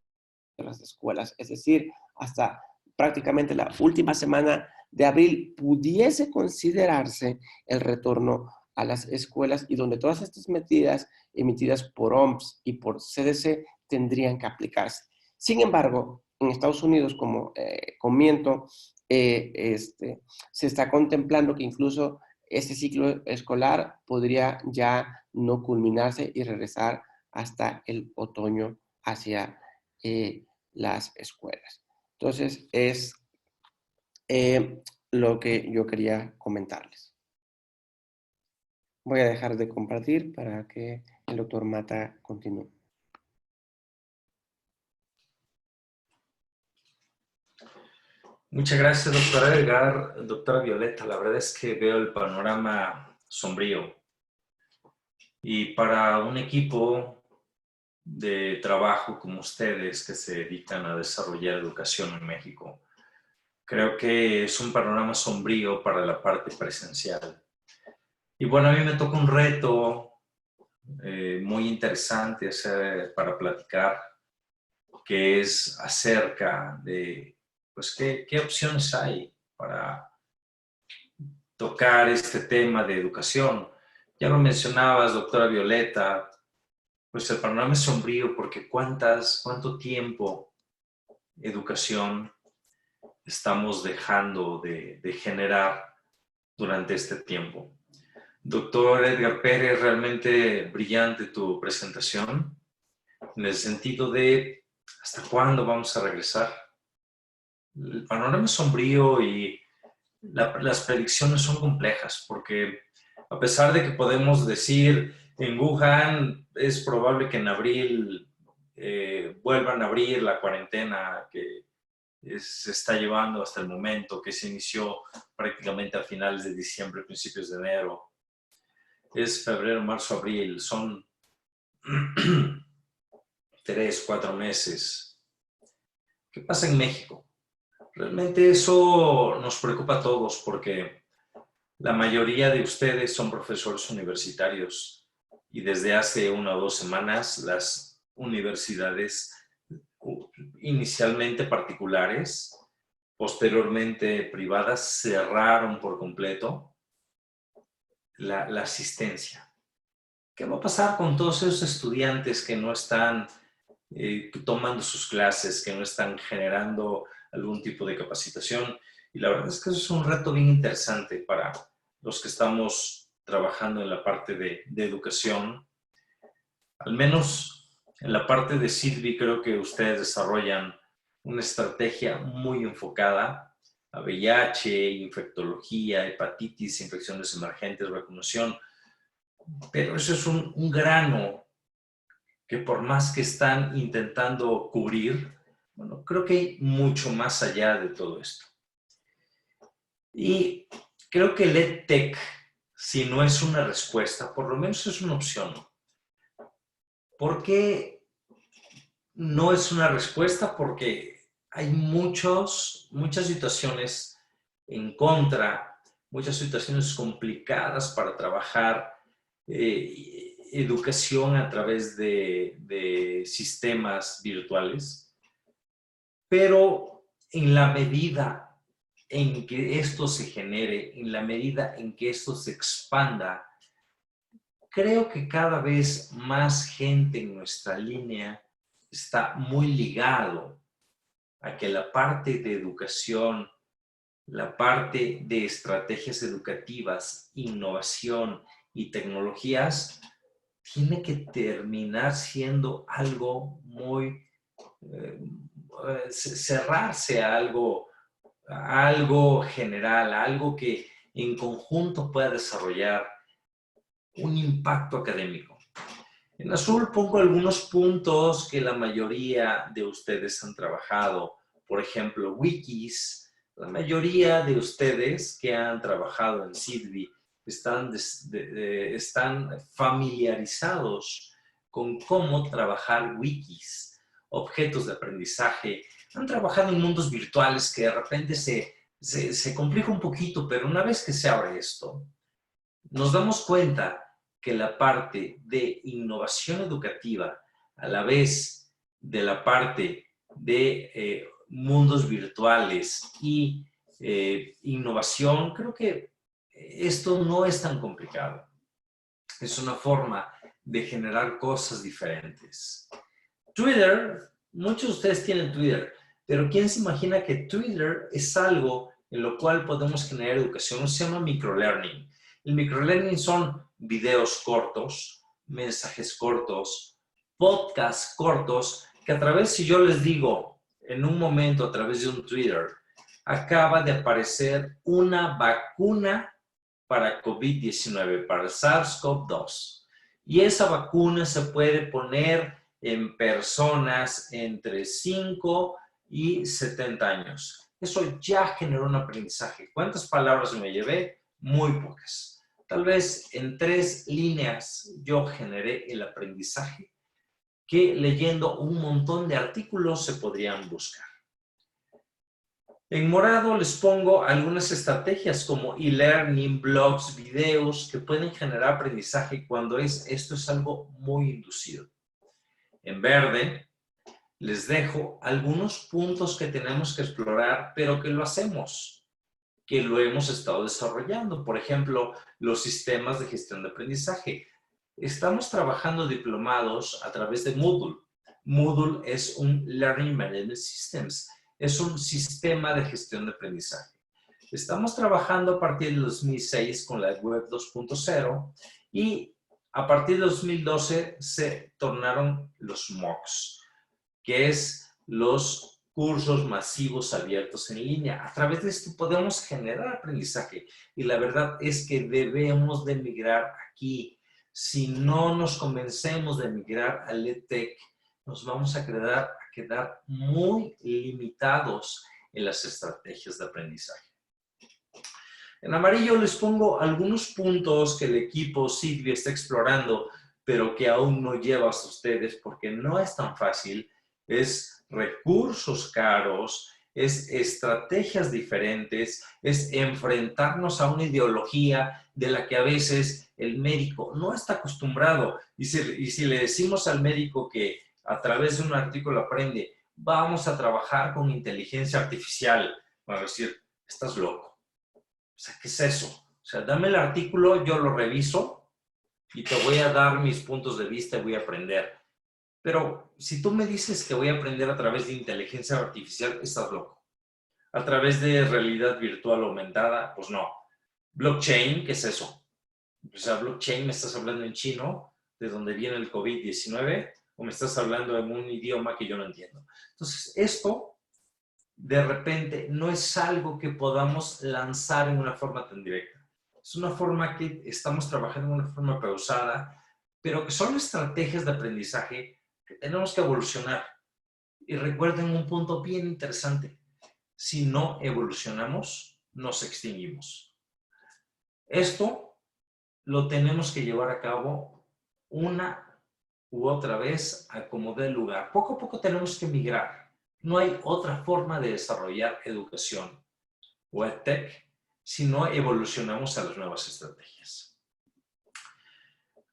las escuelas. Es decir, hasta prácticamente la última semana de abril pudiese considerarse el retorno a las escuelas, y donde todas estas medidas emitidas por OMS y por CDC tendrían que aplicarse. Sin embargo, en Estados Unidos, como comento, se está contemplando que incluso este ciclo escolar podría ya no culminarse y regresar hasta el otoño hacia las escuelas. Entonces, es lo que yo quería comentarles. Voy a dejar de compartir para que el doctor Mata continúe. Muchas gracias, doctora Edgar. Doctora Violeta, la verdad es que veo el panorama sombrío. Y para un equipo de trabajo como ustedes que se dedican a desarrollar educación en México, creo que es un panorama sombrío para la parte presencial. Y bueno, a mí me toca un reto muy interesante para platicar, que es acerca de pues, ¿qué opciones hay para tocar este tema de educación? Ya lo mencionabas, doctora Violeta, pues el panorama es sombrío porque cuánto tiempo educación estamos dejando de generar durante este tiempo. Doctor Edgar Pérez, realmente brillante tu presentación, en el sentido de ¿hasta cuándo vamos a regresar? El panorama es sombrío y las predicciones son complejas, porque a pesar de que podemos decir en Wuhan es probable que en abril vuelvan a abrir la cuarentena que se está llevando hasta el momento, que se inició prácticamente a finales de diciembre, principios de enero. Es febrero, marzo, abril, son 3, 4 meses. ¿Qué pasa en México? Realmente eso nos preocupa a todos porque la mayoría de ustedes son profesores universitarios y desde hace 1 o 2 semanas las universidades, inicialmente particulares, posteriormente privadas, cerraron por completo la asistencia. ¿Qué va a pasar con todos esos estudiantes que no están tomando sus clases, que no están generando algún tipo de capacitación? Y la verdad es que eso es un reto bien interesante para los que estamos trabajando en la parte de educación. Al menos en la parte de SIDBI creo que ustedes desarrollan una estrategia muy enfocada a VIH, infectología, hepatitis, infecciones emergentes, vacunación. Pero eso es un grano que por más que están intentando cubrir, bueno, creo que hay mucho más allá de todo esto. Y creo que el EdTech, si no es una respuesta, por lo menos es una opción. ¿Por qué no es una respuesta? Porque hay muchas situaciones en contra, muchas situaciones complicadas para trabajar educación a través de sistemas virtuales, pero en la medida en que esto se genere, en la medida en que esto se expanda, creo que cada vez más gente en nuestra línea está muy ligado a que la parte de educación, la parte de estrategias educativas, innovación y tecnologías tiene que terminar siendo algo muy, cerrarse a algo general, a algo que en conjunto pueda desarrollar un impacto académico. En azul pongo algunos puntos que la mayoría de ustedes han trabajado. Por ejemplo, wikis. La mayoría de ustedes que han trabajado en SIDBI están familiarizados con cómo trabajar wikis, objetos de aprendizaje. Han trabajado en mundos virtuales que de repente se complica un poquito, pero una vez que se abre esto, nos damos cuenta que la parte de innovación educativa, a la vez de la parte de mundos virtuales y innovación, creo que esto no es tan complicado. Es una forma de generar cosas diferentes. Twitter, muchos de ustedes tienen Twitter, pero ¿quién se imagina que Twitter es algo en lo cual podemos generar educación? Se llama microlearning. El microlearning son videos cortos, mensajes cortos, podcasts cortos, que a través, si yo les digo en un momento a través de un Twitter, acaba de aparecer una vacuna para COVID-19, para el SARS-CoV-2. Y esa vacuna se puede poner en personas entre 5 y 70 años. Eso ya generó un aprendizaje. ¿Cuántas palabras me llevé? Muy pocas. Tal vez en 3 líneas yo generé el aprendizaje que leyendo un montón de artículos se podrían buscar. En morado les pongo algunas estrategias como e-learning, blogs, videos que pueden generar aprendizaje cuando esto es algo muy inducido. En verde les dejo algunos puntos que tenemos que explorar, pero que lo hacemos, que lo hemos estado desarrollando. Por ejemplo, los sistemas de gestión de aprendizaje. Estamos trabajando diplomados a través de Moodle. Moodle es un Learning Management Systems, es un sistema de gestión de aprendizaje. Estamos trabajando a partir del 2006 con la web 2.0 y a partir de 2012 se tornaron los MOOCs, que es los cursos masivos abiertos en línea. A través de esto podemos generar aprendizaje y la verdad es que debemos de migrar aquí. Si no nos convencemos de migrar al EdTech, nos vamos a quedar muy limitados en las estrategias de aprendizaje. En amarillo les pongo algunos puntos que el equipo SIDBI está explorando, pero que aún no lleva a ustedes porque no es tan fácil. Es recursos caros, es estrategias diferentes, es enfrentarnos a una ideología de la que a veces el médico no está acostumbrado. Y si le decimos al médico que a través de un artículo aprende, vamos a trabajar con inteligencia artificial, va a decir, estás loco. O sea, ¿qué es eso? O sea, dame el artículo, yo lo reviso y te voy a dar mis puntos de vista y voy a aprender. Pero si tú me dices que voy a aprender a través de inteligencia artificial, estás loco. A través de realidad virtual aumentada, pues no. Blockchain, ¿qué es eso? O sea, blockchain, ¿me estás hablando en chino, de donde viene el COVID-19? ¿O me estás hablando en un idioma que yo no entiendo? Entonces, esto de repente no es algo que podamos lanzar en una forma tan directa. Es una forma que estamos trabajando en una forma pausada, pero que son estrategias de aprendizaje que tenemos que evolucionar. Y recuerden un punto bien interesante. Si no evolucionamos, nos extinguimos. Esto lo tenemos que llevar a cabo una u otra vez a como dé lugar. Poco a poco tenemos que migrar. No hay otra forma de desarrollar educación o EdTech si no evolucionamos a las nuevas estrategias.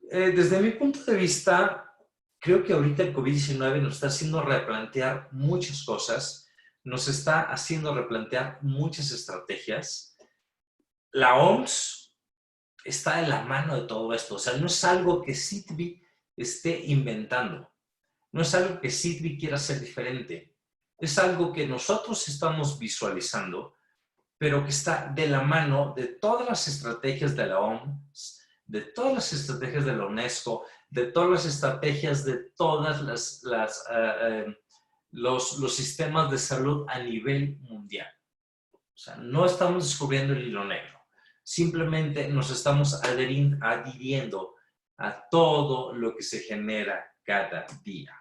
Desde mi punto de vista, creo que ahorita el COVID-19 nos está haciendo replantear muchas cosas, nos está haciendo replantear muchas estrategias. La OMS está en la mano de todo esto, o sea, no es algo que SIDBI esté inventando, no es algo que SIDBI quiera hacer diferente. Es algo que nosotros estamos visualizando, pero que está de la mano de todas las estrategias de la OMS, de todas las estrategias de la UNESCO, de todas las estrategias de todas los sistemas de salud a nivel mundial. O sea, no estamos descubriendo el hilo negro. Simplemente nos estamos adhiriendo a todo lo que se genera cada día.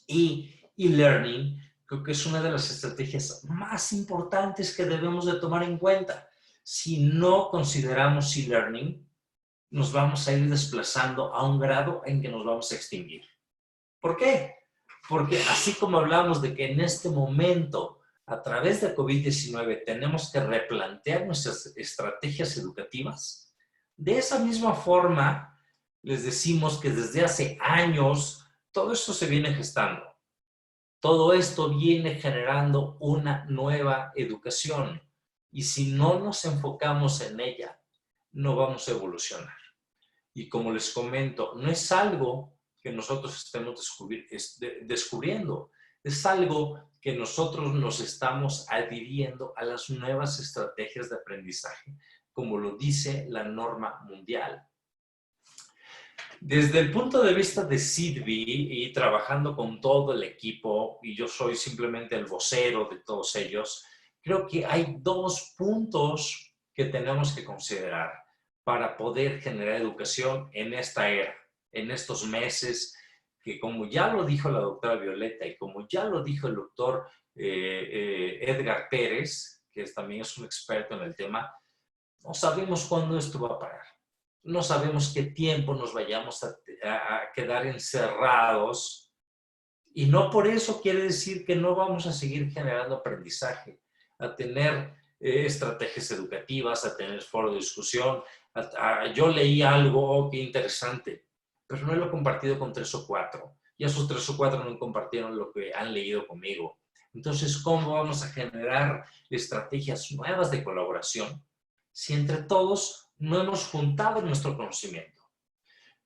Y e-learning creo que es una de las estrategias más importantes que debemos de tomar en cuenta. Si no consideramos e-learning, nos vamos a ir desplazando a un grado en que nos vamos a extinguir. ¿Por qué? Porque así como hablamos de que en este momento, a través de COVID-19, tenemos que replantear nuestras estrategias educativas, de esa misma forma les decimos que desde hace años todo esto se viene gestando. Todo esto viene generando una nueva educación y si no nos enfocamos en ella, no vamos a evolucionar. Y como les comento, no es algo que nosotros estemos descubriendo, es algo que nosotros nos estamos adhiriendo a las nuevas estrategias de aprendizaje, como lo dice la norma mundial. Desde el punto de vista de SIDBI y trabajando con todo el equipo, y yo soy simplemente el vocero de todos ellos, creo que hay dos puntos que tenemos que considerar para poder generar educación en esta era, en estos meses, que como ya lo dijo la doctora Violeta y como ya lo dijo el doctor Edgar Pérez, que también es un experto en el tema, no sabemos cuándo esto va a parar. No sabemos qué tiempo nos vayamos a quedar encerrados y no por eso quiere decir que no vamos a seguir generando aprendizaje, a tener estrategias educativas, a tener foros de discusión. Yo leí algo que interesante, pero no lo he compartido con 3 o 4. y esos 3 o 4 no compartieron lo que han leído conmigo. Entonces, ¿cómo vamos a generar estrategias nuevas de colaboración si entre todos no hemos juntado nuestro conocimiento?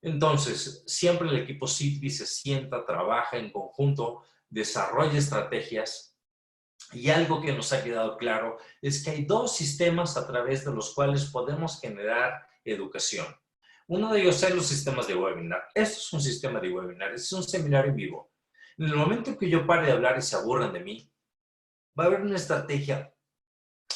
Entonces, siempre el equipo CITBI se sienta, trabaja en conjunto, desarrolla estrategias, y algo que nos ha quedado claro es que hay 2 sistemas a través de los cuales podemos generar educación. Uno de ellos es los sistemas de webinar. Esto es un sistema de webinar, es un seminario en vivo. En el momento en que yo pare de hablar y se aburran de mí, va a haber una estrategia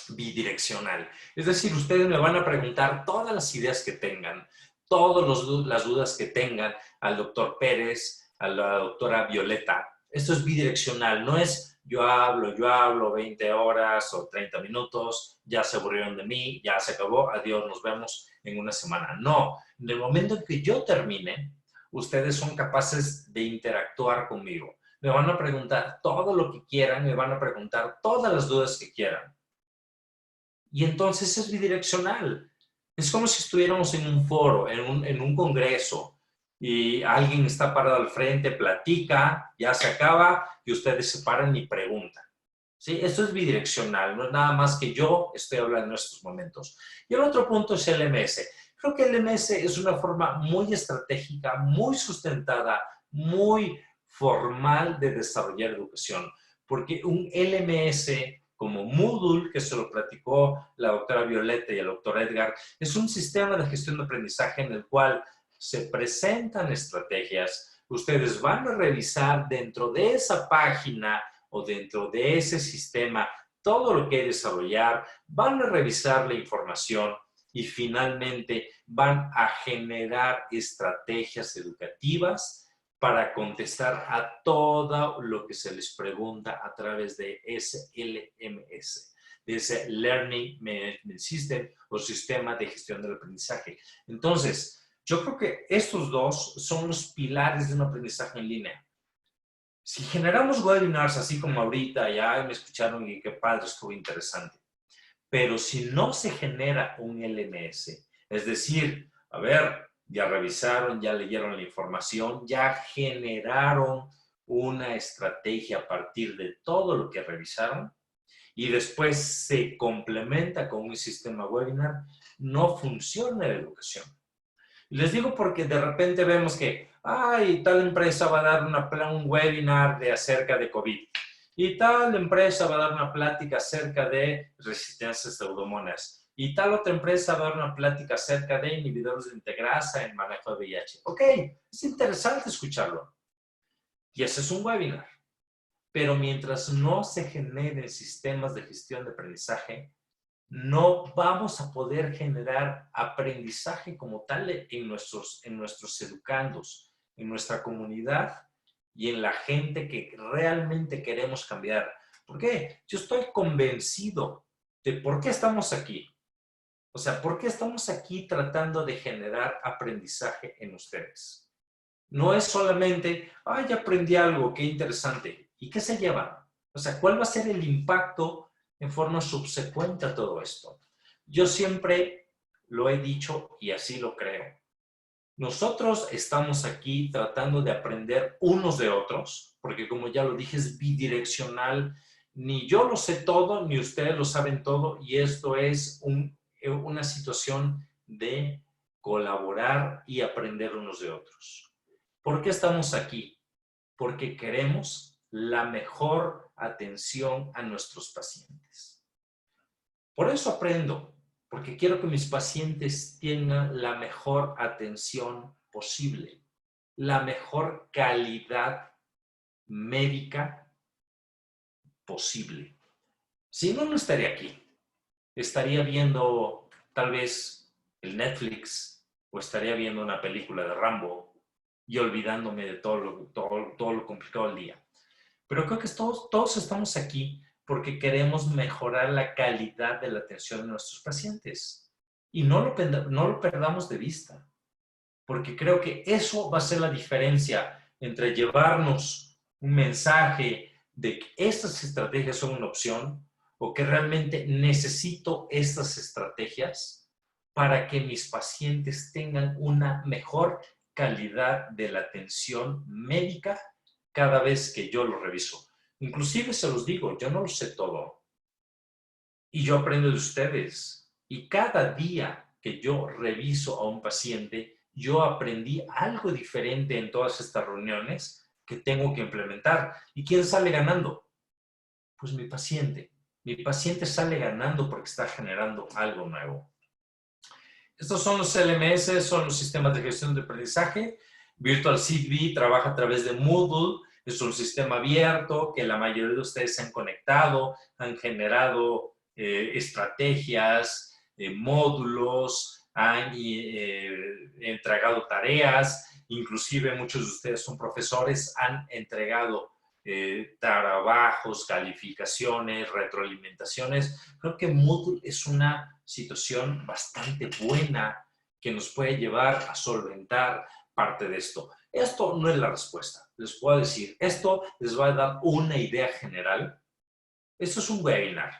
bidireccional. Es decir, ustedes me van a preguntar todas las ideas que tengan, todas las dudas que tengan al doctor Pérez, a la doctora Violeta. Esto es bidireccional, no es yo hablo 20 horas o 30 minutos, ya se aburrieron de mí, ya se acabó, adiós, nos vemos en una semana. No, en el momento en que yo termine, ustedes son capaces de interactuar conmigo. Me van a preguntar todo lo que quieran, me van a preguntar todas las dudas que quieran. Y entonces es bidireccional. Es como si estuviéramos en un foro, en un congreso, y alguien está parado al frente, platica, ya se acaba, y ustedes se paran y preguntan. ¿Sí? Esto es bidireccional, no es nada más que yo estoy hablando en estos momentos. Y el otro punto es el LMS. Creo que el LMS es una forma muy estratégica, muy sustentada, muy formal de desarrollar educación, porque un LMS como Moodle, que se lo platicó la doctora Violeta y el doctor Edgar, es un sistema de gestión de aprendizaje en el cual se presentan estrategias, ustedes van a revisar dentro de esa página o dentro de ese sistema todo lo que hay que desarrollar, van a revisar la información y finalmente van a generar estrategias educativas para contestar a todo lo que se les pregunta a través de ese LMS, de ese Learning Management System o sistema de gestión del aprendizaje. Entonces, yo creo que estos 2 son los pilares de un aprendizaje en línea. Si generamos webinars así como ahorita, ya me escucharon y qué padre, estuvo interesante. Pero si no se genera un LMS, es decir, a ver, ya revisaron, ya leyeron la información, ya generaron una estrategia a partir de todo lo que revisaron y después se complementa con un sistema webinar, no funciona la educación. Les digo porque de repente vemos que, tal empresa va a dar un webinar acerca de COVID. Y tal empresa va a dar una plática acerca de resistencias a pseudomonas. Y tal otra empresa va a dar una plática acerca de inhibidores de integrasa en manejo de VIH. Ok, es interesante escucharlo. Y ese es un webinar. Pero mientras no se generen sistemas de gestión de aprendizaje, no vamos a poder generar aprendizaje como tal en nuestros educandos, en nuestra comunidad y en la gente que realmente queremos cambiar. ¿Por qué? Yo estoy convencido de por qué estamos aquí. O sea, ¿por qué estamos aquí tratando de generar aprendizaje en ustedes? No es solamente, ya aprendí algo, qué interesante. ¿Y qué se lleva? O sea, ¿cuál va a ser el impacto en forma subsecuente a todo esto? Yo siempre lo he dicho y así lo creo. Nosotros estamos aquí tratando de aprender unos de otros, porque como ya lo dije, es bidireccional. Ni yo lo sé todo, ni ustedes lo saben todo, y esto es una situación de colaborar y aprender unos de otros. ¿Por qué estamos aquí? Porque queremos la mejor atención a nuestros pacientes. Por eso aprendo, porque quiero que mis pacientes tengan la mejor atención posible, la mejor calidad médica posible. Si no, no estaría aquí. Estaría viendo tal vez el Netflix o estaría viendo una película de Rambo y olvidándome de todo lo complicado del día. Pero creo que todos estamos aquí porque queremos mejorar la calidad de la atención de nuestros pacientes. Y no lo perdamos de vista, porque creo que eso va a ser la diferencia entre llevarnos un mensaje de que estas estrategias son una opción o que realmente necesito estas estrategias para que mis pacientes tengan una mejor calidad de la atención médica cada vez que yo lo reviso. Inclusive se los digo, yo no lo sé todo. Y yo aprendo de ustedes. Y cada día que yo reviso a un paciente, yo aprendí algo diferente en todas estas reuniones que tengo que implementar. ¿Y quién sale ganando? Pues mi paciente. Mi paciente sale ganando porque está generando algo nuevo. Estos son los LMS, son los sistemas de gestión de aprendizaje. Virtual CDB trabaja a través de Moodle. Es un sistema abierto que la mayoría de ustedes se han conectado, han generado estrategias, módulos, han entregado tareas. Inclusive muchos de ustedes son profesores, han entregado trabajos, calificaciones, retroalimentaciones. Creo que Moodle es una situación bastante buena que nos puede llevar a solventar parte de esto. Esto no es la respuesta. Les puedo decir, esto les va a dar una idea general. Esto es un webinar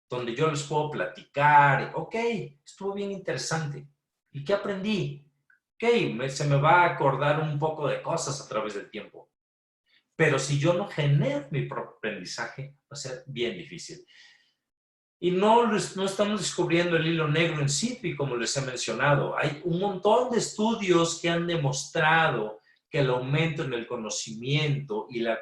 donde yo les puedo platicar. Ok, estuvo bien interesante. ¿Y qué aprendí? Ok, se me va a acordar un poco de cosas a través del tiempo. Pero si yo no genero mi propio aprendizaje, va a ser bien difícil. Y no estamos descubriendo el hilo negro en CITBI, como les he mencionado. Hay un montón de estudios que han demostrado que el aumento en el conocimiento y la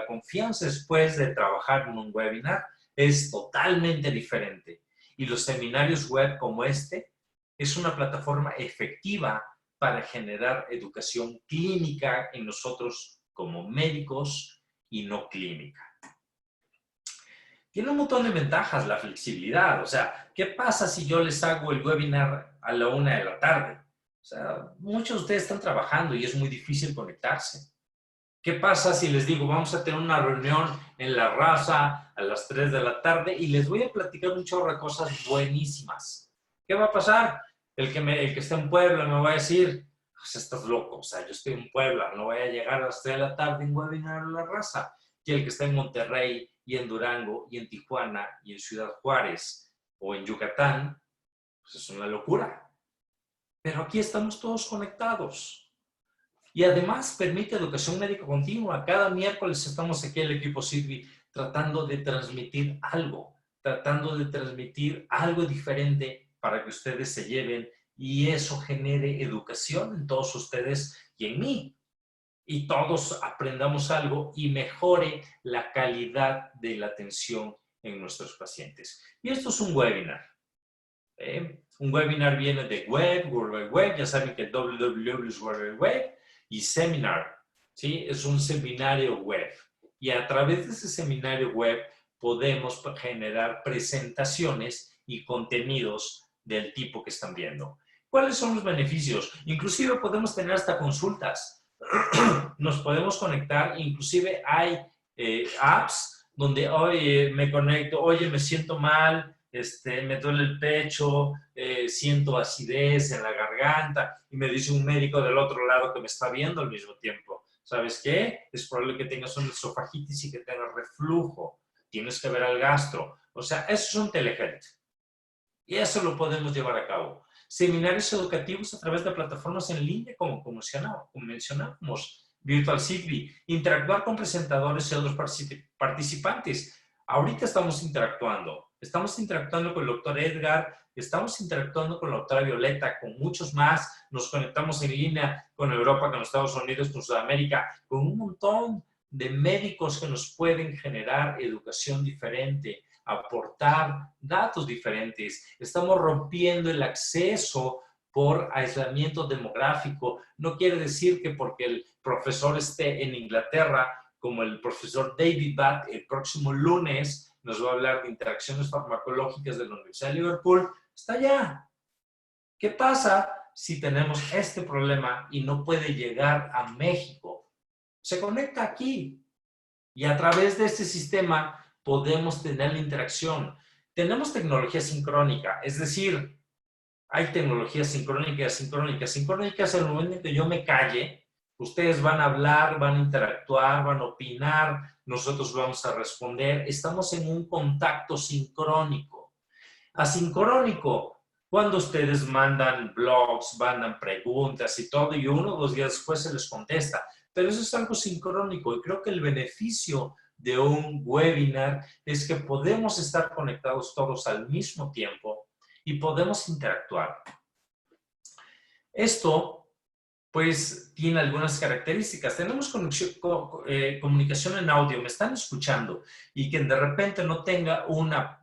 confianza después de trabajar en un webinar es totalmente diferente. Y los seminarios web como este es una plataforma efectiva para generar educación clínica en nosotros como médicos y no clínica. Tiene un montón de ventajas la flexibilidad. O sea, ¿qué pasa si yo les hago el webinar a la 1 de la tarde? O sea, muchos de ustedes están trabajando y es muy difícil conectarse. ¿Qué pasa si les digo, vamos a tener una reunión en La Raza a las 3 de la tarde y les voy a platicar un chorro de cosas buenísimas? ¿Qué va a pasar? El que está en Puebla me va a decir, pues estás loco, o sea, yo estoy en Puebla, no voy a llegar a las 3 de la tarde en webinar a La Raza. Y el que está en Monterrey y en Durango y en Tijuana y en Ciudad Juárez o en Yucatán, pues es una locura. Pero aquí estamos todos conectados. Y además permite educación médica continua. Cada miércoles estamos aquí el equipo CITBI tratando de transmitir algo diferente para que ustedes se lleven y eso genere educación en todos ustedes y en mí. Y todos aprendamos algo y mejore la calidad de la atención en nuestros pacientes. Y esto es un webinar. Un webinar viene de web, World Wide Web, ya saben que www es World Wide Web, y seminar, ¿sí? Es un seminario web. Y a través de ese seminario web podemos generar presentaciones y contenidos del tipo que están viendo. ¿Cuáles son los beneficios? Inclusive podemos tener hasta consultas. Nos podemos conectar, inclusive hay apps donde, oye, me conecto, oye, me siento mal, me duele el pecho, siento acidez en la garganta y me dice un médico del otro lado que me está viendo al mismo tiempo. ¿Sabes qué? Es probable que tengas una esofagitis y que tengas reflujo. Tienes que ver al gastro. O sea, eso es un telehealth. Y eso lo podemos llevar a cabo. Seminarios educativos a través de plataformas en línea, como mencionábamos, Virtual CITBI, interactuar con presentadores y otros participantes. Ahorita estamos interactuando con el doctor Edgar, estamos interactuando con la doctora Violeta, con muchos más, nos conectamos en línea con Europa, con Estados Unidos, con Sudamérica, con un montón de médicos que nos pueden generar educación diferente, aportar datos diferentes. Estamos rompiendo el acceso por aislamiento demográfico. No quiere decir que porque el profesor esté en Inglaterra, como el profesor David Batt, el próximo lunes nos va a hablar de interacciones farmacológicas de la Universidad de Liverpool, está allá. ¿Qué pasa si tenemos este problema y no puede llegar a México? Se conecta aquí y a través de este sistema podemos tener la interacción. Tenemos tecnología sincrónica, es decir, hay tecnologías sincrónicas y asincrónicas. Sincrónicas, en el momento en que yo me calle, ustedes van a hablar, van a interactuar, van a opinar, nosotros vamos a responder. Estamos en un contacto sincrónico. Asincrónico, cuando ustedes mandan blogs, mandan preguntas y todo, y 1 o 2 días después se les contesta. Pero eso es algo sincrónico y creo que el beneficio de un webinar es que podemos estar conectados todos al mismo tiempo y podemos interactuar. Esto, pues, tiene algunas características. Tenemos comunicación en audio, me están escuchando, y que de repente no tenga una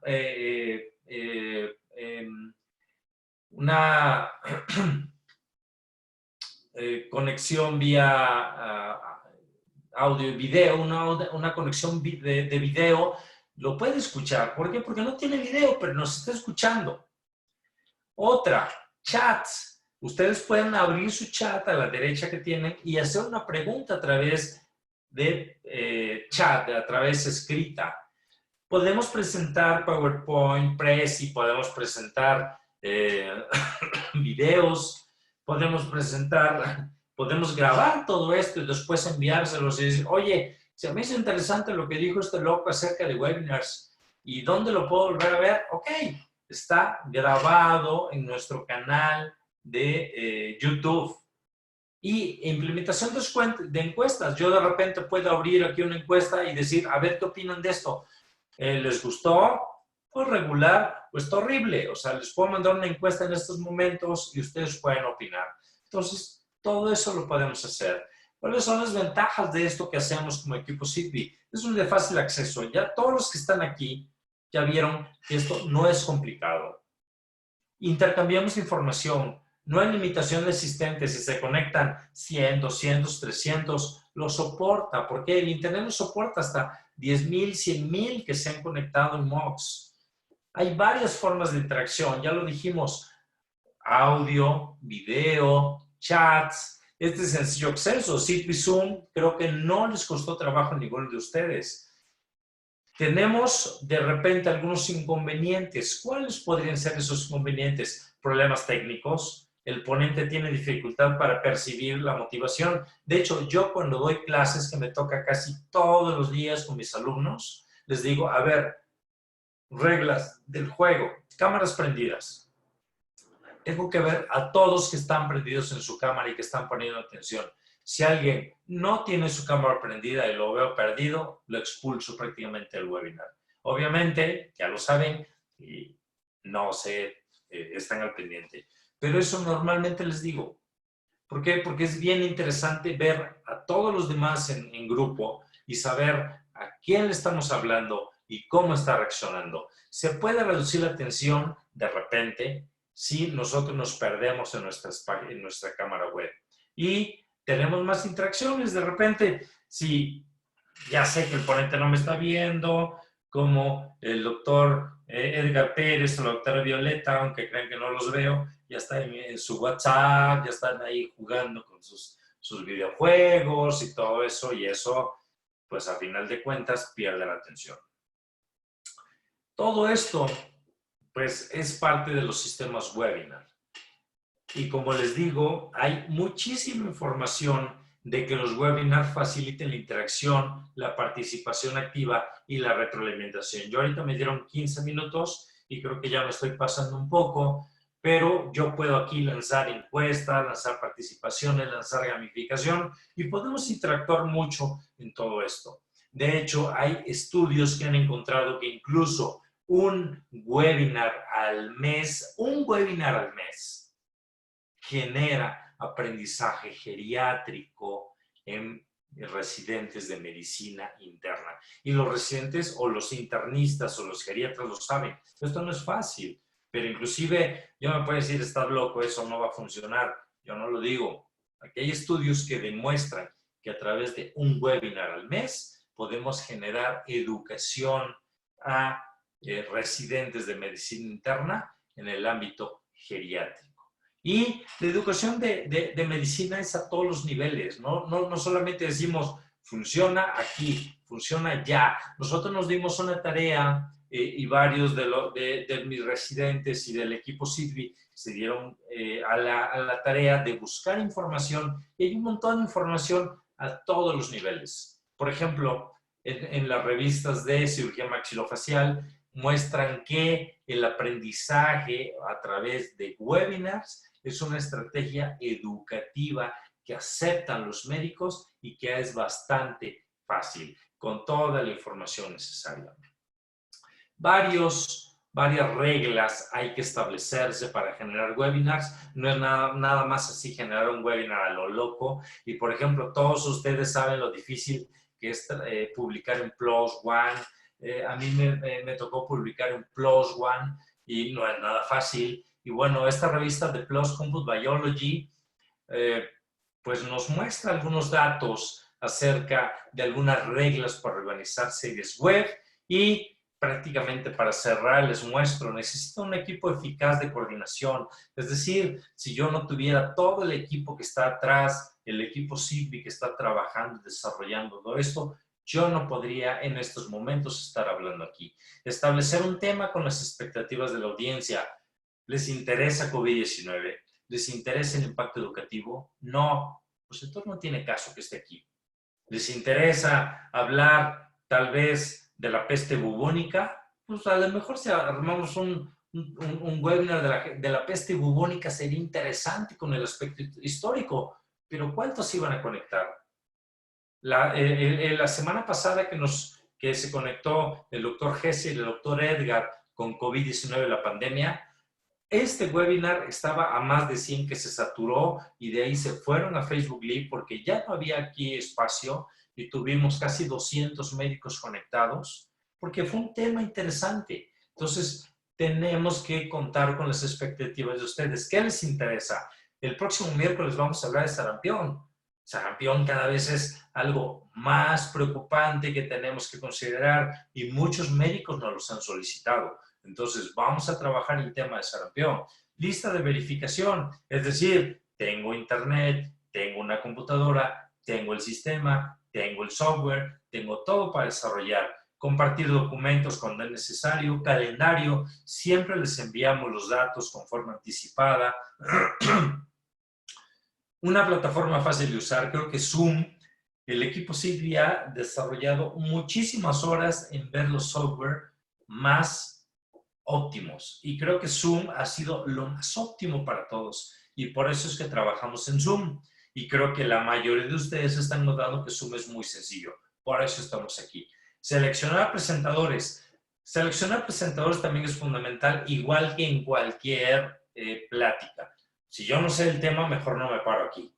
conexión vía audio y video, una conexión de video, lo puede escuchar. ¿Por qué? Porque no tiene video, pero nos está escuchando. Otra, chats. Ustedes pueden abrir su chat a la derecha que tienen y hacer una pregunta a través de chat, a través escrita. Podemos presentar PowerPoint, Prezi, podemos presentar videos, podemos grabar todo esto y después enviárselos y decir, oye, se me hizo interesante lo que dijo este loco acerca de webinars, ¿y dónde lo puedo volver a ver? Ok, está grabado en nuestro canal de YouTube. Y implementación de encuestas. Yo de repente puedo abrir aquí una encuesta y decir, a ver, ¿qué opinan de esto? ¿Les gustó? Pues regular, pues está horrible. O sea, les puedo mandar una encuesta en estos momentos y ustedes pueden opinar. Entonces, todo eso lo podemos hacer. ¿Cuáles son las ventajas de esto que hacemos como equipo Sidbee? Es un de fácil acceso. Ya todos los que están aquí ya vieron que esto no es complicado. Intercambiamos información. No hay limitación de asistentes. Si se conectan 100, 200, 300, lo soporta. Porque el Internet lo soporta hasta 10,000, 100,000 que se han conectado en MOOCs. Hay varias formas de interacción. Ya lo dijimos. Audio, video, chats. Este es sencillo acceso. Sidbee Zoom creo que no les costó trabajo a ninguno de ustedes. Tenemos de repente algunos inconvenientes. ¿Cuáles podrían ser esos inconvenientes? Problemas técnicos. El ponente tiene dificultad para percibir la motivación. De hecho, yo cuando doy clases, que me toca casi todos los días con mis alumnos, les digo, a ver, reglas del juego, cámaras prendidas. Tengo que ver a todos que están prendidos en su cámara y que están poniendo atención. Si alguien no tiene su cámara prendida y lo veo perdido, lo expulso prácticamente del webinar. Obviamente, ya lo saben y no están al pendiente. Pero eso normalmente les digo. ¿Por qué? Porque es bien interesante ver a todos los demás en grupo y saber a quién le estamos hablando y cómo está reaccionando. Se puede reducir la tensión de repente si nosotros nos perdemos en nuestra cámara web. Y tenemos más interacciones. De repente, si ya sé que el ponente no me está viendo, como el doctor Edgar Pérez o la doctora Violeta, aunque crean que no los veo, ya están en su WhatsApp, ya están ahí jugando con sus videojuegos y todo eso, y eso, pues a final de cuentas, pierde la atención. Todo esto, pues, es parte de los sistemas webinar. Y como les digo, hay muchísima información de que los webinars faciliten la interacción, la participación activa y la retroalimentación. Yo ahorita me dieron 15 minutos y creo que ya me estoy pasando un poco, pero yo puedo aquí lanzar encuestas, lanzar participaciones, lanzar gamificación y podemos interactuar mucho en todo esto. De hecho, hay estudios que han encontrado que incluso un webinar al mes, genera aprendizaje geriátrico en residentes de medicina interna. Y los residentes o los internistas o los geriatras lo saben. Esto no es fácil, pero inclusive yo me puedo decir, estás loco, eso no va a funcionar. Yo no lo digo. Aquí hay estudios que demuestran que a través de un webinar al mes podemos generar educación a residentes de medicina interna en el ámbito geriátrico. Y la educación de medicina es a todos los niveles, no solamente decimos, funciona aquí, funciona allá. Nosotros nos dimos una tarea y varios de mis residentes y del equipo Sidbee se dieron a la tarea de buscar información, y hay un montón de información a todos los niveles. Por ejemplo, en las revistas de cirugía maxilofacial muestran que el aprendizaje a través de webinars es una estrategia educativa que aceptan los médicos y que es bastante fácil, con toda la información necesaria. Varias reglas hay que establecerse para generar webinars. No es nada más así generar un webinar a lo loco. Y, por ejemplo, todos ustedes saben lo difícil que es publicar en PLOS ONE. A mí me tocó publicar en PLOS ONE y no es nada fácil. Y bueno, esta revista de PLOS Compute Biology pues nos muestra algunos datos acerca de algunas reglas para organizar series web y prácticamente para cerrar les muestro, necesito un equipo eficaz de coordinación. Es decir, si yo no tuviera todo el equipo que está atrás, el equipo CIDBI que está trabajando, desarrollando todo esto, yo no podría en estos momentos estar hablando aquí. Establecer un tema con las expectativas de la audiencia. ¿Les interesa COVID-19? ¿Les interesa el impacto educativo? No, pues entonces no tiene caso que esté aquí. ¿Les interesa hablar tal vez de la peste bubónica? Pues a lo mejor si armamos un webinar de la peste bubónica sería interesante con el aspecto histórico, pero ¿cuántos iban a conectar? La semana pasada que se conectó el doctor Jesse y el doctor Edgar con COVID-19, la pandemia, este webinar estaba a más de 100 que se saturó y de ahí se fueron a Facebook Live porque ya no había aquí espacio y tuvimos casi 200 médicos conectados porque fue un tema interesante. Entonces, tenemos que contar con las expectativas de ustedes. ¿Qué les interesa? El próximo miércoles vamos a hablar de sarampión. Sarampión cada vez es algo más preocupante que tenemos que considerar y muchos médicos nos los han solicitado. Entonces, vamos a trabajar el tema de sarampión. Lista de verificación, es decir, tengo internet, tengo una computadora, tengo el sistema, tengo el software, tengo todo para desarrollar. Compartir documentos cuando es necesario, calendario, siempre les enviamos los datos con forma anticipada. Una plataforma fácil de usar, creo que Zoom. El equipo CIDBI ha desarrollado muchísimas horas en ver los software más óptimos. Y creo que Zoom ha sido lo más óptimo para todos. Y por eso es que trabajamos en Zoom. Y creo que la mayoría de ustedes están notando que Zoom es muy sencillo. Por eso estamos aquí. Seleccionar presentadores. Seleccionar presentadores también es fundamental, igual que en cualquier plática. Si yo no sé el tema, mejor no me paro aquí,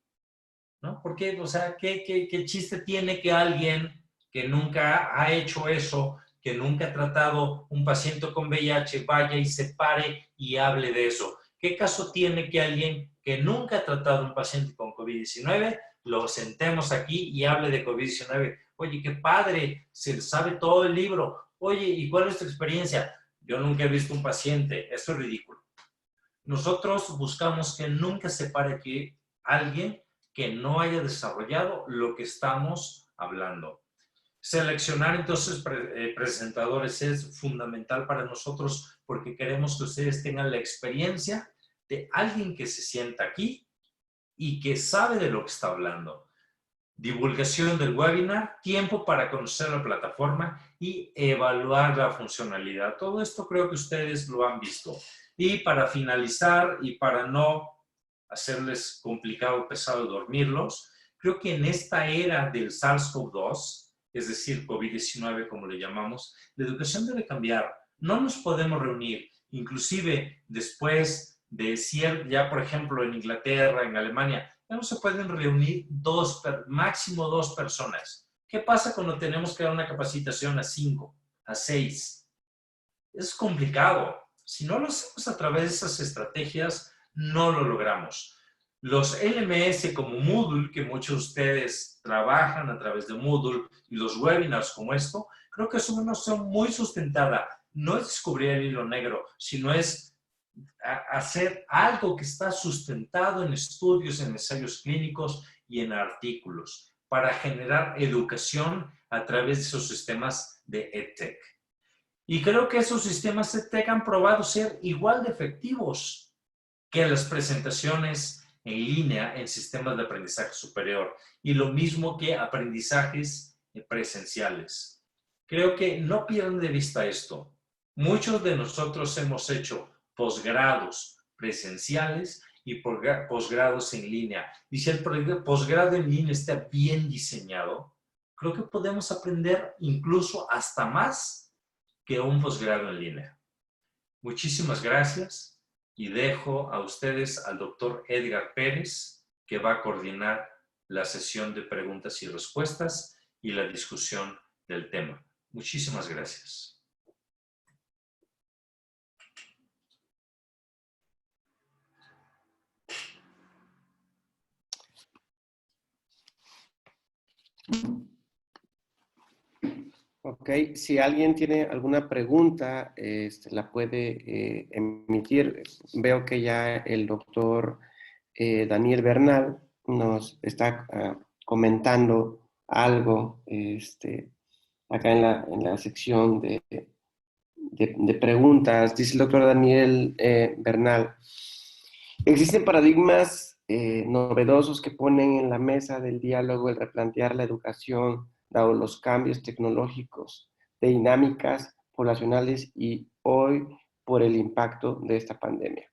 ¿no? Porque, o sea, ¿qué chiste tiene que alguien que nunca ha hecho eso, que nunca ha tratado un paciente con VIH, vaya y se pare y hable de eso? ¿Qué caso tiene que alguien que nunca ha tratado un paciente con COVID-19 lo sentemos aquí y hable de COVID-19? Oye, qué padre, se sabe todo el libro. Oye, ¿y cuál es tu experiencia? Yo nunca he visto un paciente. Esto es ridículo. Nosotros buscamos que nunca se pare aquí alguien que no haya desarrollado lo que estamos hablando. Seleccionar entonces presentadores es fundamental para nosotros porque queremos que ustedes tengan la experiencia de alguien que se sienta aquí y que sabe de lo que está hablando. Divulgación del webinar, tiempo para conocer la plataforma y evaluar la funcionalidad. Todo esto creo que ustedes lo han visto. Y para finalizar y para no hacerles complicado o pesado dormirlos, creo que en esta era del SARS-CoV-2, es decir, COVID-19 como le llamamos, la educación debe cambiar. No nos podemos reunir, inclusive después de ya por ejemplo en Inglaterra, en Alemania, ya no se pueden reunir máximo dos personas. ¿Qué pasa cuando tenemos que dar una capacitación a 5, a 6? Es complicado. Si no lo hacemos a través de esas estrategias, no lo logramos. Los LMS como Moodle, que muchos de ustedes trabajan a través de Moodle, y los webinars como esto, creo que son una opción muy sustentada. No es descubrir el hilo negro, sino es hacer algo que está sustentado en estudios, en ensayos clínicos y en artículos para generar educación a través de esos sistemas de EdTech. Y creo que esos sistemas EdTech han probado ser igual de efectivos que las presentaciones en línea en sistemas de aprendizaje superior y lo mismo que aprendizajes presenciales. Creo que no pierdan de vista esto. Muchos de nosotros hemos hecho posgrados presenciales y posgrados en línea. Y si el posgrado en línea está bien diseñado, creo que podemos aprender incluso hasta más que un posgrado en línea. Muchísimas gracias y dejo a ustedes al doctor Edgar Pérez, que va a coordinar la sesión de preguntas y respuestas y la discusión del tema. Muchísimas gracias. Ok, si alguien tiene alguna pregunta, la puede emitir. Veo que ya el doctor Daniel Bernal nos está comentando algo acá en la sección de preguntas. Dice el doctor Daniel Bernal, existen paradigmas novedosos que ponen en la mesa del diálogo el replantear la educación, dado los cambios tecnológicos, de dinámicas poblacionales y hoy por el impacto de esta pandemia.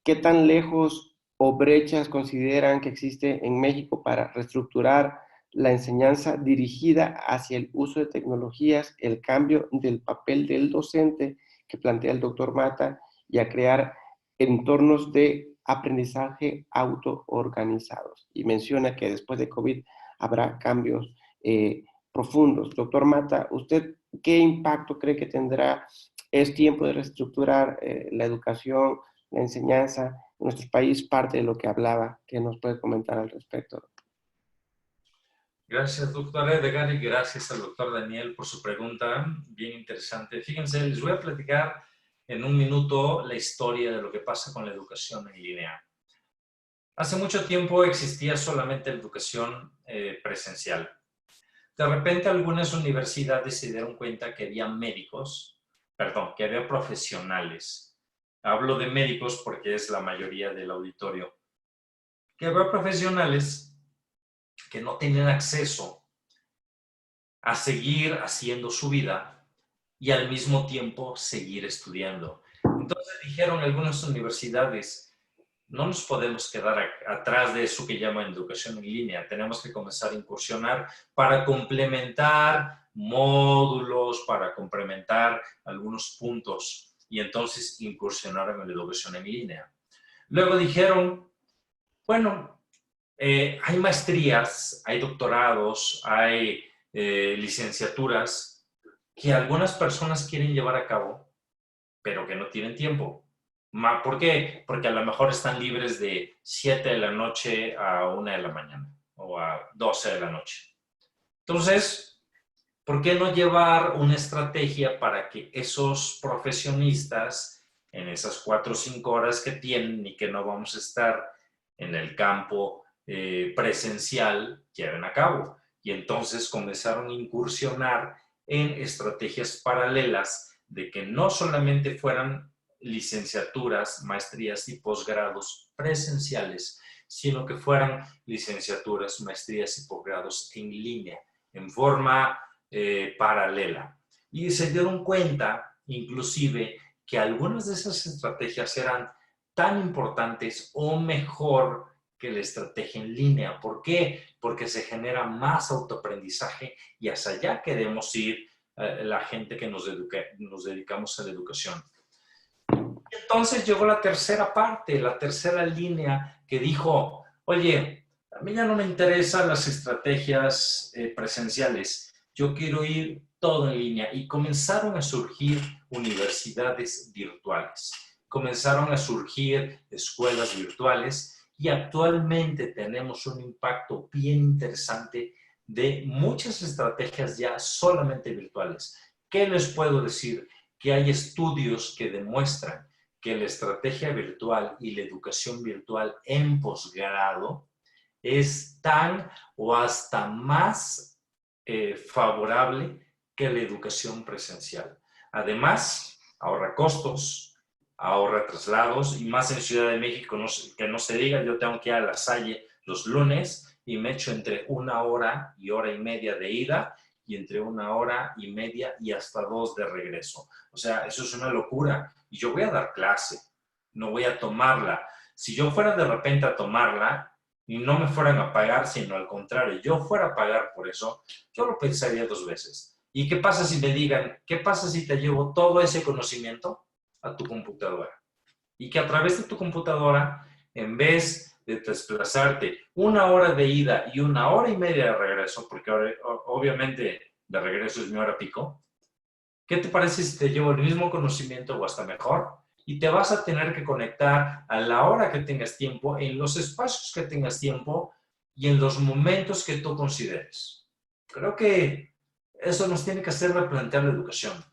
¿Qué tan lejos o brechas consideran que existe en México para reestructurar la enseñanza dirigida hacia el uso de tecnologías, el cambio del papel del docente que plantea el doctor Mata y a crear entornos de aprendizaje autoorganizados? Y menciona que después de COVID habrá cambios profundos. Doctor Mata, ¿usted qué impacto cree que tendrá? ¿Es tiempo de reestructurar la educación, la enseñanza en nuestro país? Parte de lo que hablaba, que nos puede comentar al respecto. Gracias, doctor Edgar, y gracias al doctor Daniel por su pregunta, bien interesante. Fíjense, les voy a platicar en un minuto la historia de lo que pasa con la educación en línea. Hace mucho tiempo existía solamente la educación presencial. De repente algunas universidades se dieron cuenta que había que había profesionales. Hablo de médicos porque es la mayoría del auditorio. Que había profesionales que no tenían acceso a seguir haciendo su vida y al mismo tiempo seguir estudiando. Entonces dijeron algunas universidades, no nos podemos quedar atrás de eso que llaman educación en línea, tenemos que comenzar a incursionar para complementar módulos, para complementar algunos puntos y entonces incursionaron en la educación en línea. Luego dijeron, bueno, hay maestrías, hay doctorados, hay licenciaturas que algunas personas quieren llevar a cabo, pero que no tienen tiempo. ¿Por qué? Porque a lo mejor están libres de 7 de la noche a 1 de la mañana o a 12 de la noche. Entonces, ¿por qué no llevar una estrategia para que esos profesionistas, en esas 4 o 5 horas que tienen y que no vamos a estar en el campo presencial, lleven a cabo? Y entonces comenzaron a incursionar en estrategias paralelas de que no solamente fueran licenciaturas, maestrías y posgrados presenciales, sino que fueran licenciaturas, maestrías y posgrados en línea, en forma paralela. Y se dieron cuenta, inclusive, que algunas de esas estrategias eran tan importantes o mejor que la estrategia en línea. ¿Por qué? Porque se genera más autoaprendizaje y hacia allá queremos ir la gente que nos dedicamos a la educación. Entonces llegó la tercera parte, la tercera línea que dijo, oye, a mí ya no me interesan las estrategias presenciales, yo quiero ir todo en línea. Y comenzaron a surgir universidades virtuales, comenzaron a surgir escuelas virtuales y actualmente tenemos un impacto bien interesante de muchas estrategias ya solamente virtuales. ¿Qué les puedo decir? Que hay estudios que demuestran que la estrategia virtual y la educación virtual en posgrado es tan o hasta más favorable que la educación presencial. Además, ahorra costos, ahorra traslados y más en Ciudad de México, que no se diga, yo tengo que ir a La Salle los lunes y me echo entre 1 hora y hora y media de ida y entre 1 hora y media y hasta 2 de regreso. O sea, eso es una locura. Y yo voy a dar clase, no voy a tomarla. Si yo fuera de repente a tomarla y no me fueran a pagar, sino al contrario, yo fuera a pagar por eso, yo lo pensaría 2 veces. ¿Y qué pasa si me digan, qué pasa si te llevo todo ese conocimiento a tu computadora? Y que a través de tu computadora, en vez de desplazarte 1 hora de ida y 1 hora y media de regreso, porque obviamente de regreso es mi hora pico, ¿qué te parece si te llevo el mismo conocimiento o hasta mejor? Y te vas a tener que conectar a la hora que tengas tiempo, en los espacios que tengas tiempo y en los momentos que tú consideres. Creo que eso nos tiene que hacer replantear la educación.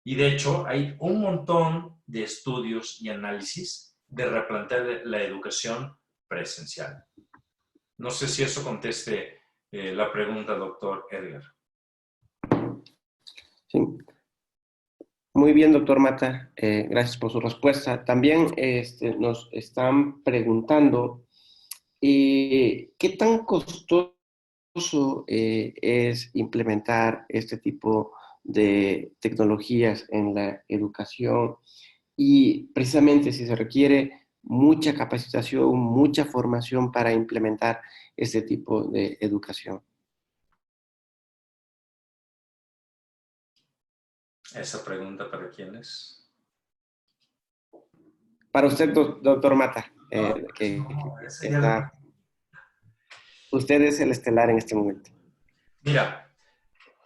Y de hecho, hay un montón de estudios y análisis de replantear la educación presencial. No sé si eso conteste la pregunta, doctor Edgar. Sí. Muy bien, doctor Mata. Gracias por su respuesta. También nos están preguntando qué tan costoso es implementar este tipo de tecnologías en la educación y precisamente si se requiere mucha capacitación, mucha formación para implementar este tipo de educación. ¿Esa pregunta para quién es? Para usted, doctor Mata, usted es el estelar en este momento. Mira,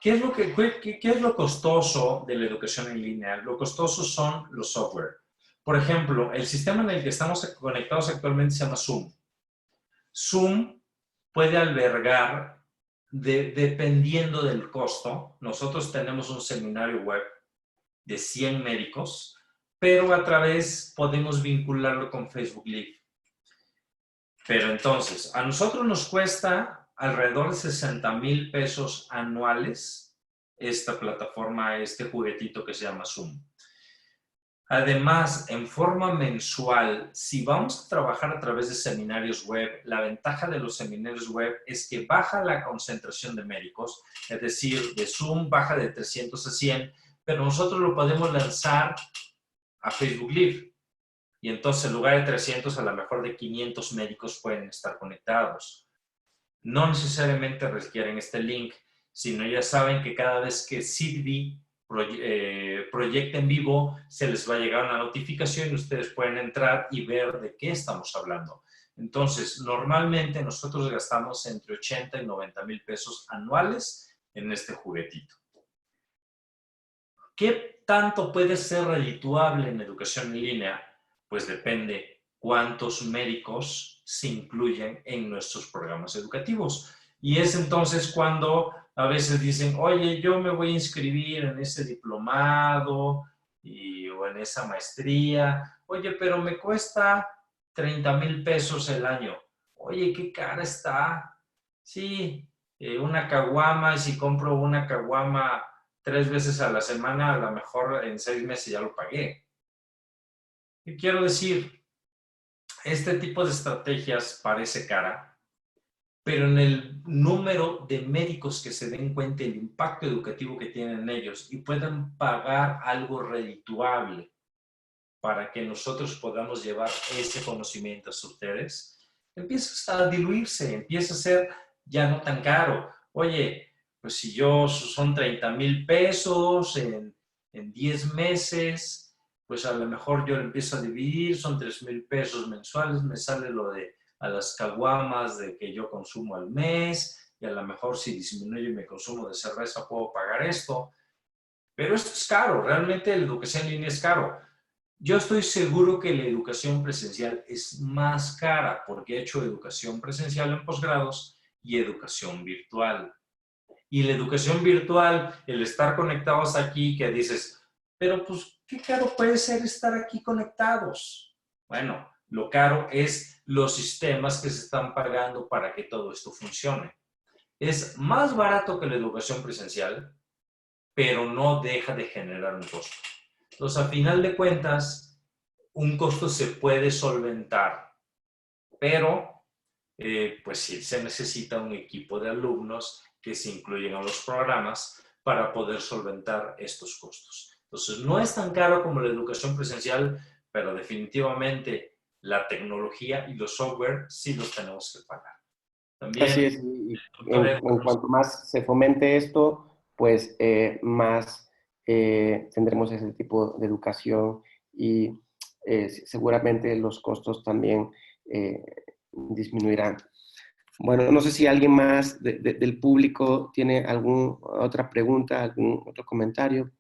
¿qué es lo costoso de la educación en línea? Lo costoso son los software. Por ejemplo, el sistema en el que estamos conectados actualmente se llama Zoom. Zoom puede albergar, dependiendo del costo, nosotros tenemos un seminario web de 100 médicos, pero a través podemos vincularlo con Facebook Live. Pero entonces, a nosotros nos cuesta alrededor de 60,000 pesos anuales esta plataforma, este juguetito que se llama Zoom. Además, en forma mensual, si vamos a trabajar a través de seminarios web, la ventaja de los seminarios web es que baja la concentración de médicos, es decir, de Zoom baja de 300 a 100, pero nosotros lo podemos lanzar a Facebook Live. Y entonces, en lugar de 300, a lo mejor de 500 médicos pueden estar conectados. No necesariamente requieren este link, sino ya saben que cada vez que Sidvi proyecta en vivo, se les va a llegar una notificación y ustedes pueden entrar y ver de qué estamos hablando. Entonces, normalmente nosotros gastamos entre 80 y 90 mil pesos anuales en este juguetito. ¿Qué tanto puede ser redituable en educación en línea? Pues depende cuántos médicos se incluyen en nuestros programas educativos. Y es entonces cuando a veces dicen, oye, yo me voy a inscribir en ese diplomado o en esa maestría. Oye, pero me cuesta 30,000 pesos el año. Oye, qué cara está. Sí, una caguama, y si compro una caguama 3 veces a la semana, a lo mejor en 6 meses ya lo pagué. Y quiero decir, este tipo de estrategias parece cara, pero en el número de médicos que se den cuenta del impacto educativo que tienen ellos y puedan pagar algo redituable para que nosotros podamos llevar ese conocimiento a ustedes, empieza a diluirse, empieza a ser ya no tan caro. Oye, pues si yo son 30,000 pesos en 10 meses, pues a lo mejor yo lo empiezo a dividir, son 3,000 pesos mensuales, me sale lo de a las caguamas de que yo consumo al mes, y a lo mejor si disminuye mi consumo de cerveza puedo pagar esto. Pero esto es caro, realmente la educación en línea es caro. Yo estoy seguro que la educación presencial es más cara porque he hecho educación presencial en posgrados y educación virtual. Y la educación virtual, el estar conectados aquí, que dices, pero pues, ¿qué caro puede ser estar aquí conectados? Bueno, lo caro es los sistemas que se están pagando para que todo esto funcione. Es más barato que la educación presencial, pero no deja de generar un costo. Entonces, a final de cuentas, un costo se puede solventar, pero pues sí, se necesita un equipo de alumnos que se incluyen a los programas para poder solventar estos costos. Entonces, no es tan caro como la educación presencial, pero definitivamente la tecnología y los software sí los tenemos que pagar. Así También, es, y doctor en Edwards, cuanto más se fomente esto, pues más tendremos ese tipo de educación y seguramente los costos también eh, disminuirán. Bueno, no sé si alguien más del público tiene alguna otra pregunta, algún otro comentario.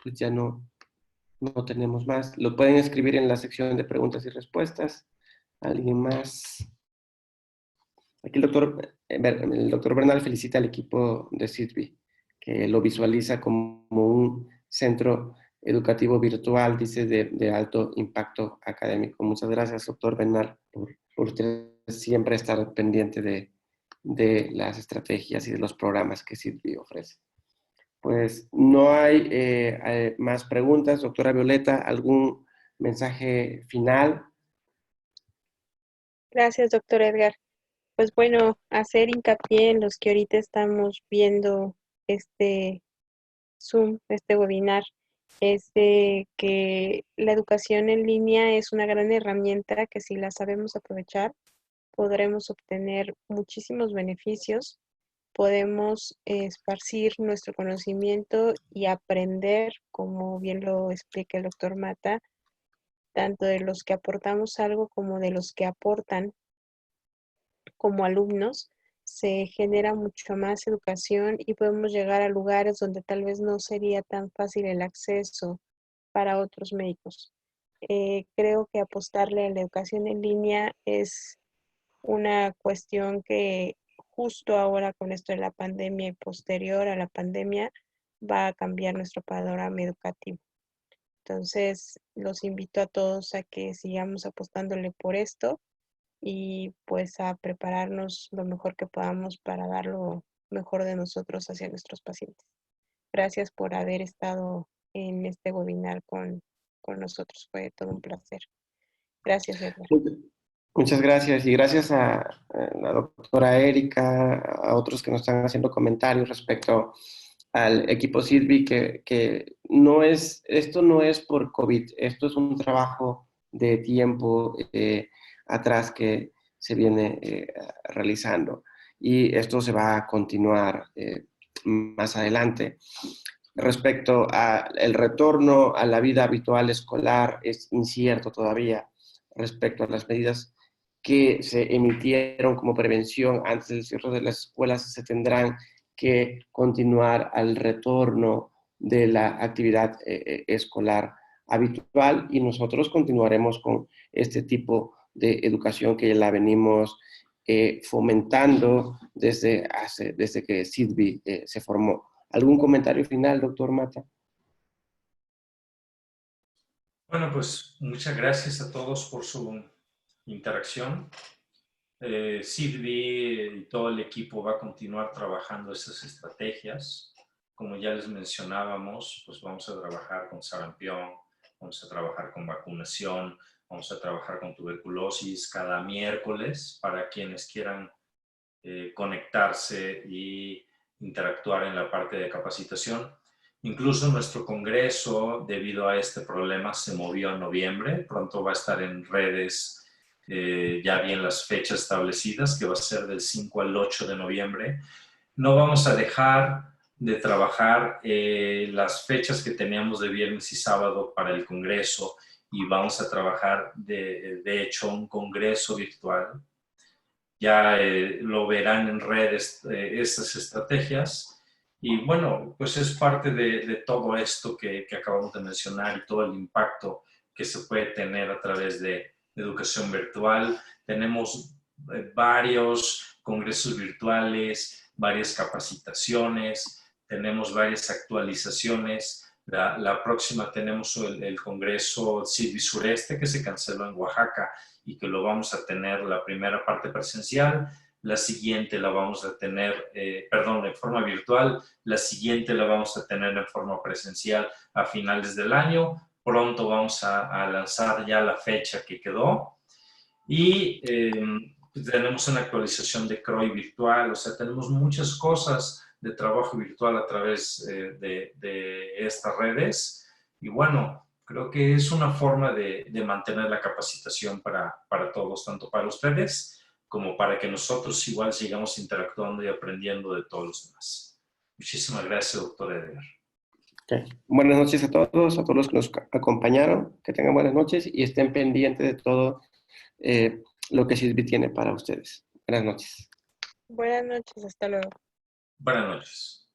Pues ya no tenemos más. Lo pueden escribir en la sección de preguntas y respuestas. ¿Alguien más? Aquí el doctor Bernal felicita al equipo de CITBI, que lo visualiza como un centro educativo virtual, dice, de alto impacto académico. Muchas gracias, doctor Bernal, por usted siempre estar pendiente de las estrategias y de los programas que CITBI ofrece. Pues no hay más preguntas. Doctora Violeta, ¿algún mensaje final? Gracias, doctor Edgar. Pues bueno, hacer hincapié en los que ahorita estamos viendo este Zoom, este webinar, es de que la educación en línea es una gran herramienta que si la sabemos aprovechar, podremos obtener muchísimos beneficios, podemos esparcir nuestro conocimiento y aprender, como bien lo explica el doctor Mata, tanto de los que aportamos algo como de los que aportan como alumnos, se genera mucho más educación y podemos llegar a lugares donde tal vez no sería tan fácil el acceso para otros médicos. Creo que apostarle a la educación en línea es una cuestión que justo ahora con esto de la pandemia y posterior a la pandemia va a cambiar nuestro panorama educativo. Entonces, los invito a todos a que sigamos apostándole por esto y pues a prepararnos lo mejor que podamos para dar lo mejor de nosotros hacia nuestros pacientes. Gracias por haber estado en este webinar con nosotros. Fue todo un placer. Gracias, Edgar. Muchas gracias y gracias a la doctora Erika, a otros que nos están haciendo comentarios respecto al equipo CIDBI, que esto no es por COVID, esto es un trabajo de tiempo atrás que se viene realizando y esto se va a continuar más adelante. Respecto al retorno a la vida habitual escolar, es incierto todavía respecto a las medidas que se emitieron como prevención antes del cierre de las escuelas. Se tendrán que continuar al retorno de la actividad escolar habitual y nosotros continuaremos con este tipo de educación que la venimos fomentando desde que CIDBI se formó. ¿Algún comentario final, doctor Mata? bueno, pues muchas gracias a todos por su interacción. CIDBI y todo el equipo va a continuar trabajando esas estrategias. Como ya les mencionábamos, pues vamos a trabajar con sarampión, vamos a trabajar con vacunación, vamos a trabajar con tuberculosis cada miércoles para quienes quieran conectarse y interactuar en la parte de capacitación. Incluso nuestro congreso, debido a este problema, se movió a noviembre. Pronto va a estar en redes ya bien las fechas establecidas, que va a ser del 5 al 8 de noviembre. No vamos a dejar de trabajar las fechas que teníamos de viernes y sábado para el congreso y vamos a trabajar de hecho un congreso virtual. Ya lo verán en redes estas estrategias y bueno, pues es parte de todo esto que acabamos de mencionar y todo el impacto que se puede tener a través de educación virtual. Tenemos varios congresos virtuales, varias capacitaciones, tenemos varias actualizaciones. La próxima tenemos el Congreso CIDBI Sureste que se canceló en Oaxaca y que lo vamos a tener la primera parte presencial, la siguiente la vamos a tener, en forma virtual, la siguiente la vamos a tener en forma presencial a finales del año. Pronto vamos a lanzar ya la fecha que quedó y tenemos una actualización de CROI virtual, o sea, tenemos muchas cosas de trabajo virtual a través de estas redes. Y bueno, creo que es una forma de mantener la capacitación para todos, tanto para ustedes como para que nosotros igual sigamos interactuando y aprendiendo de todos los demás. Muchísimas gracias, doctor Edgar. Okay. Buenas noches a todos los que nos acompañaron. Que tengan buenas noches y estén pendientes de todo lo que Silvi tiene para ustedes. Buenas noches. Buenas noches, hasta luego. Buenas noches.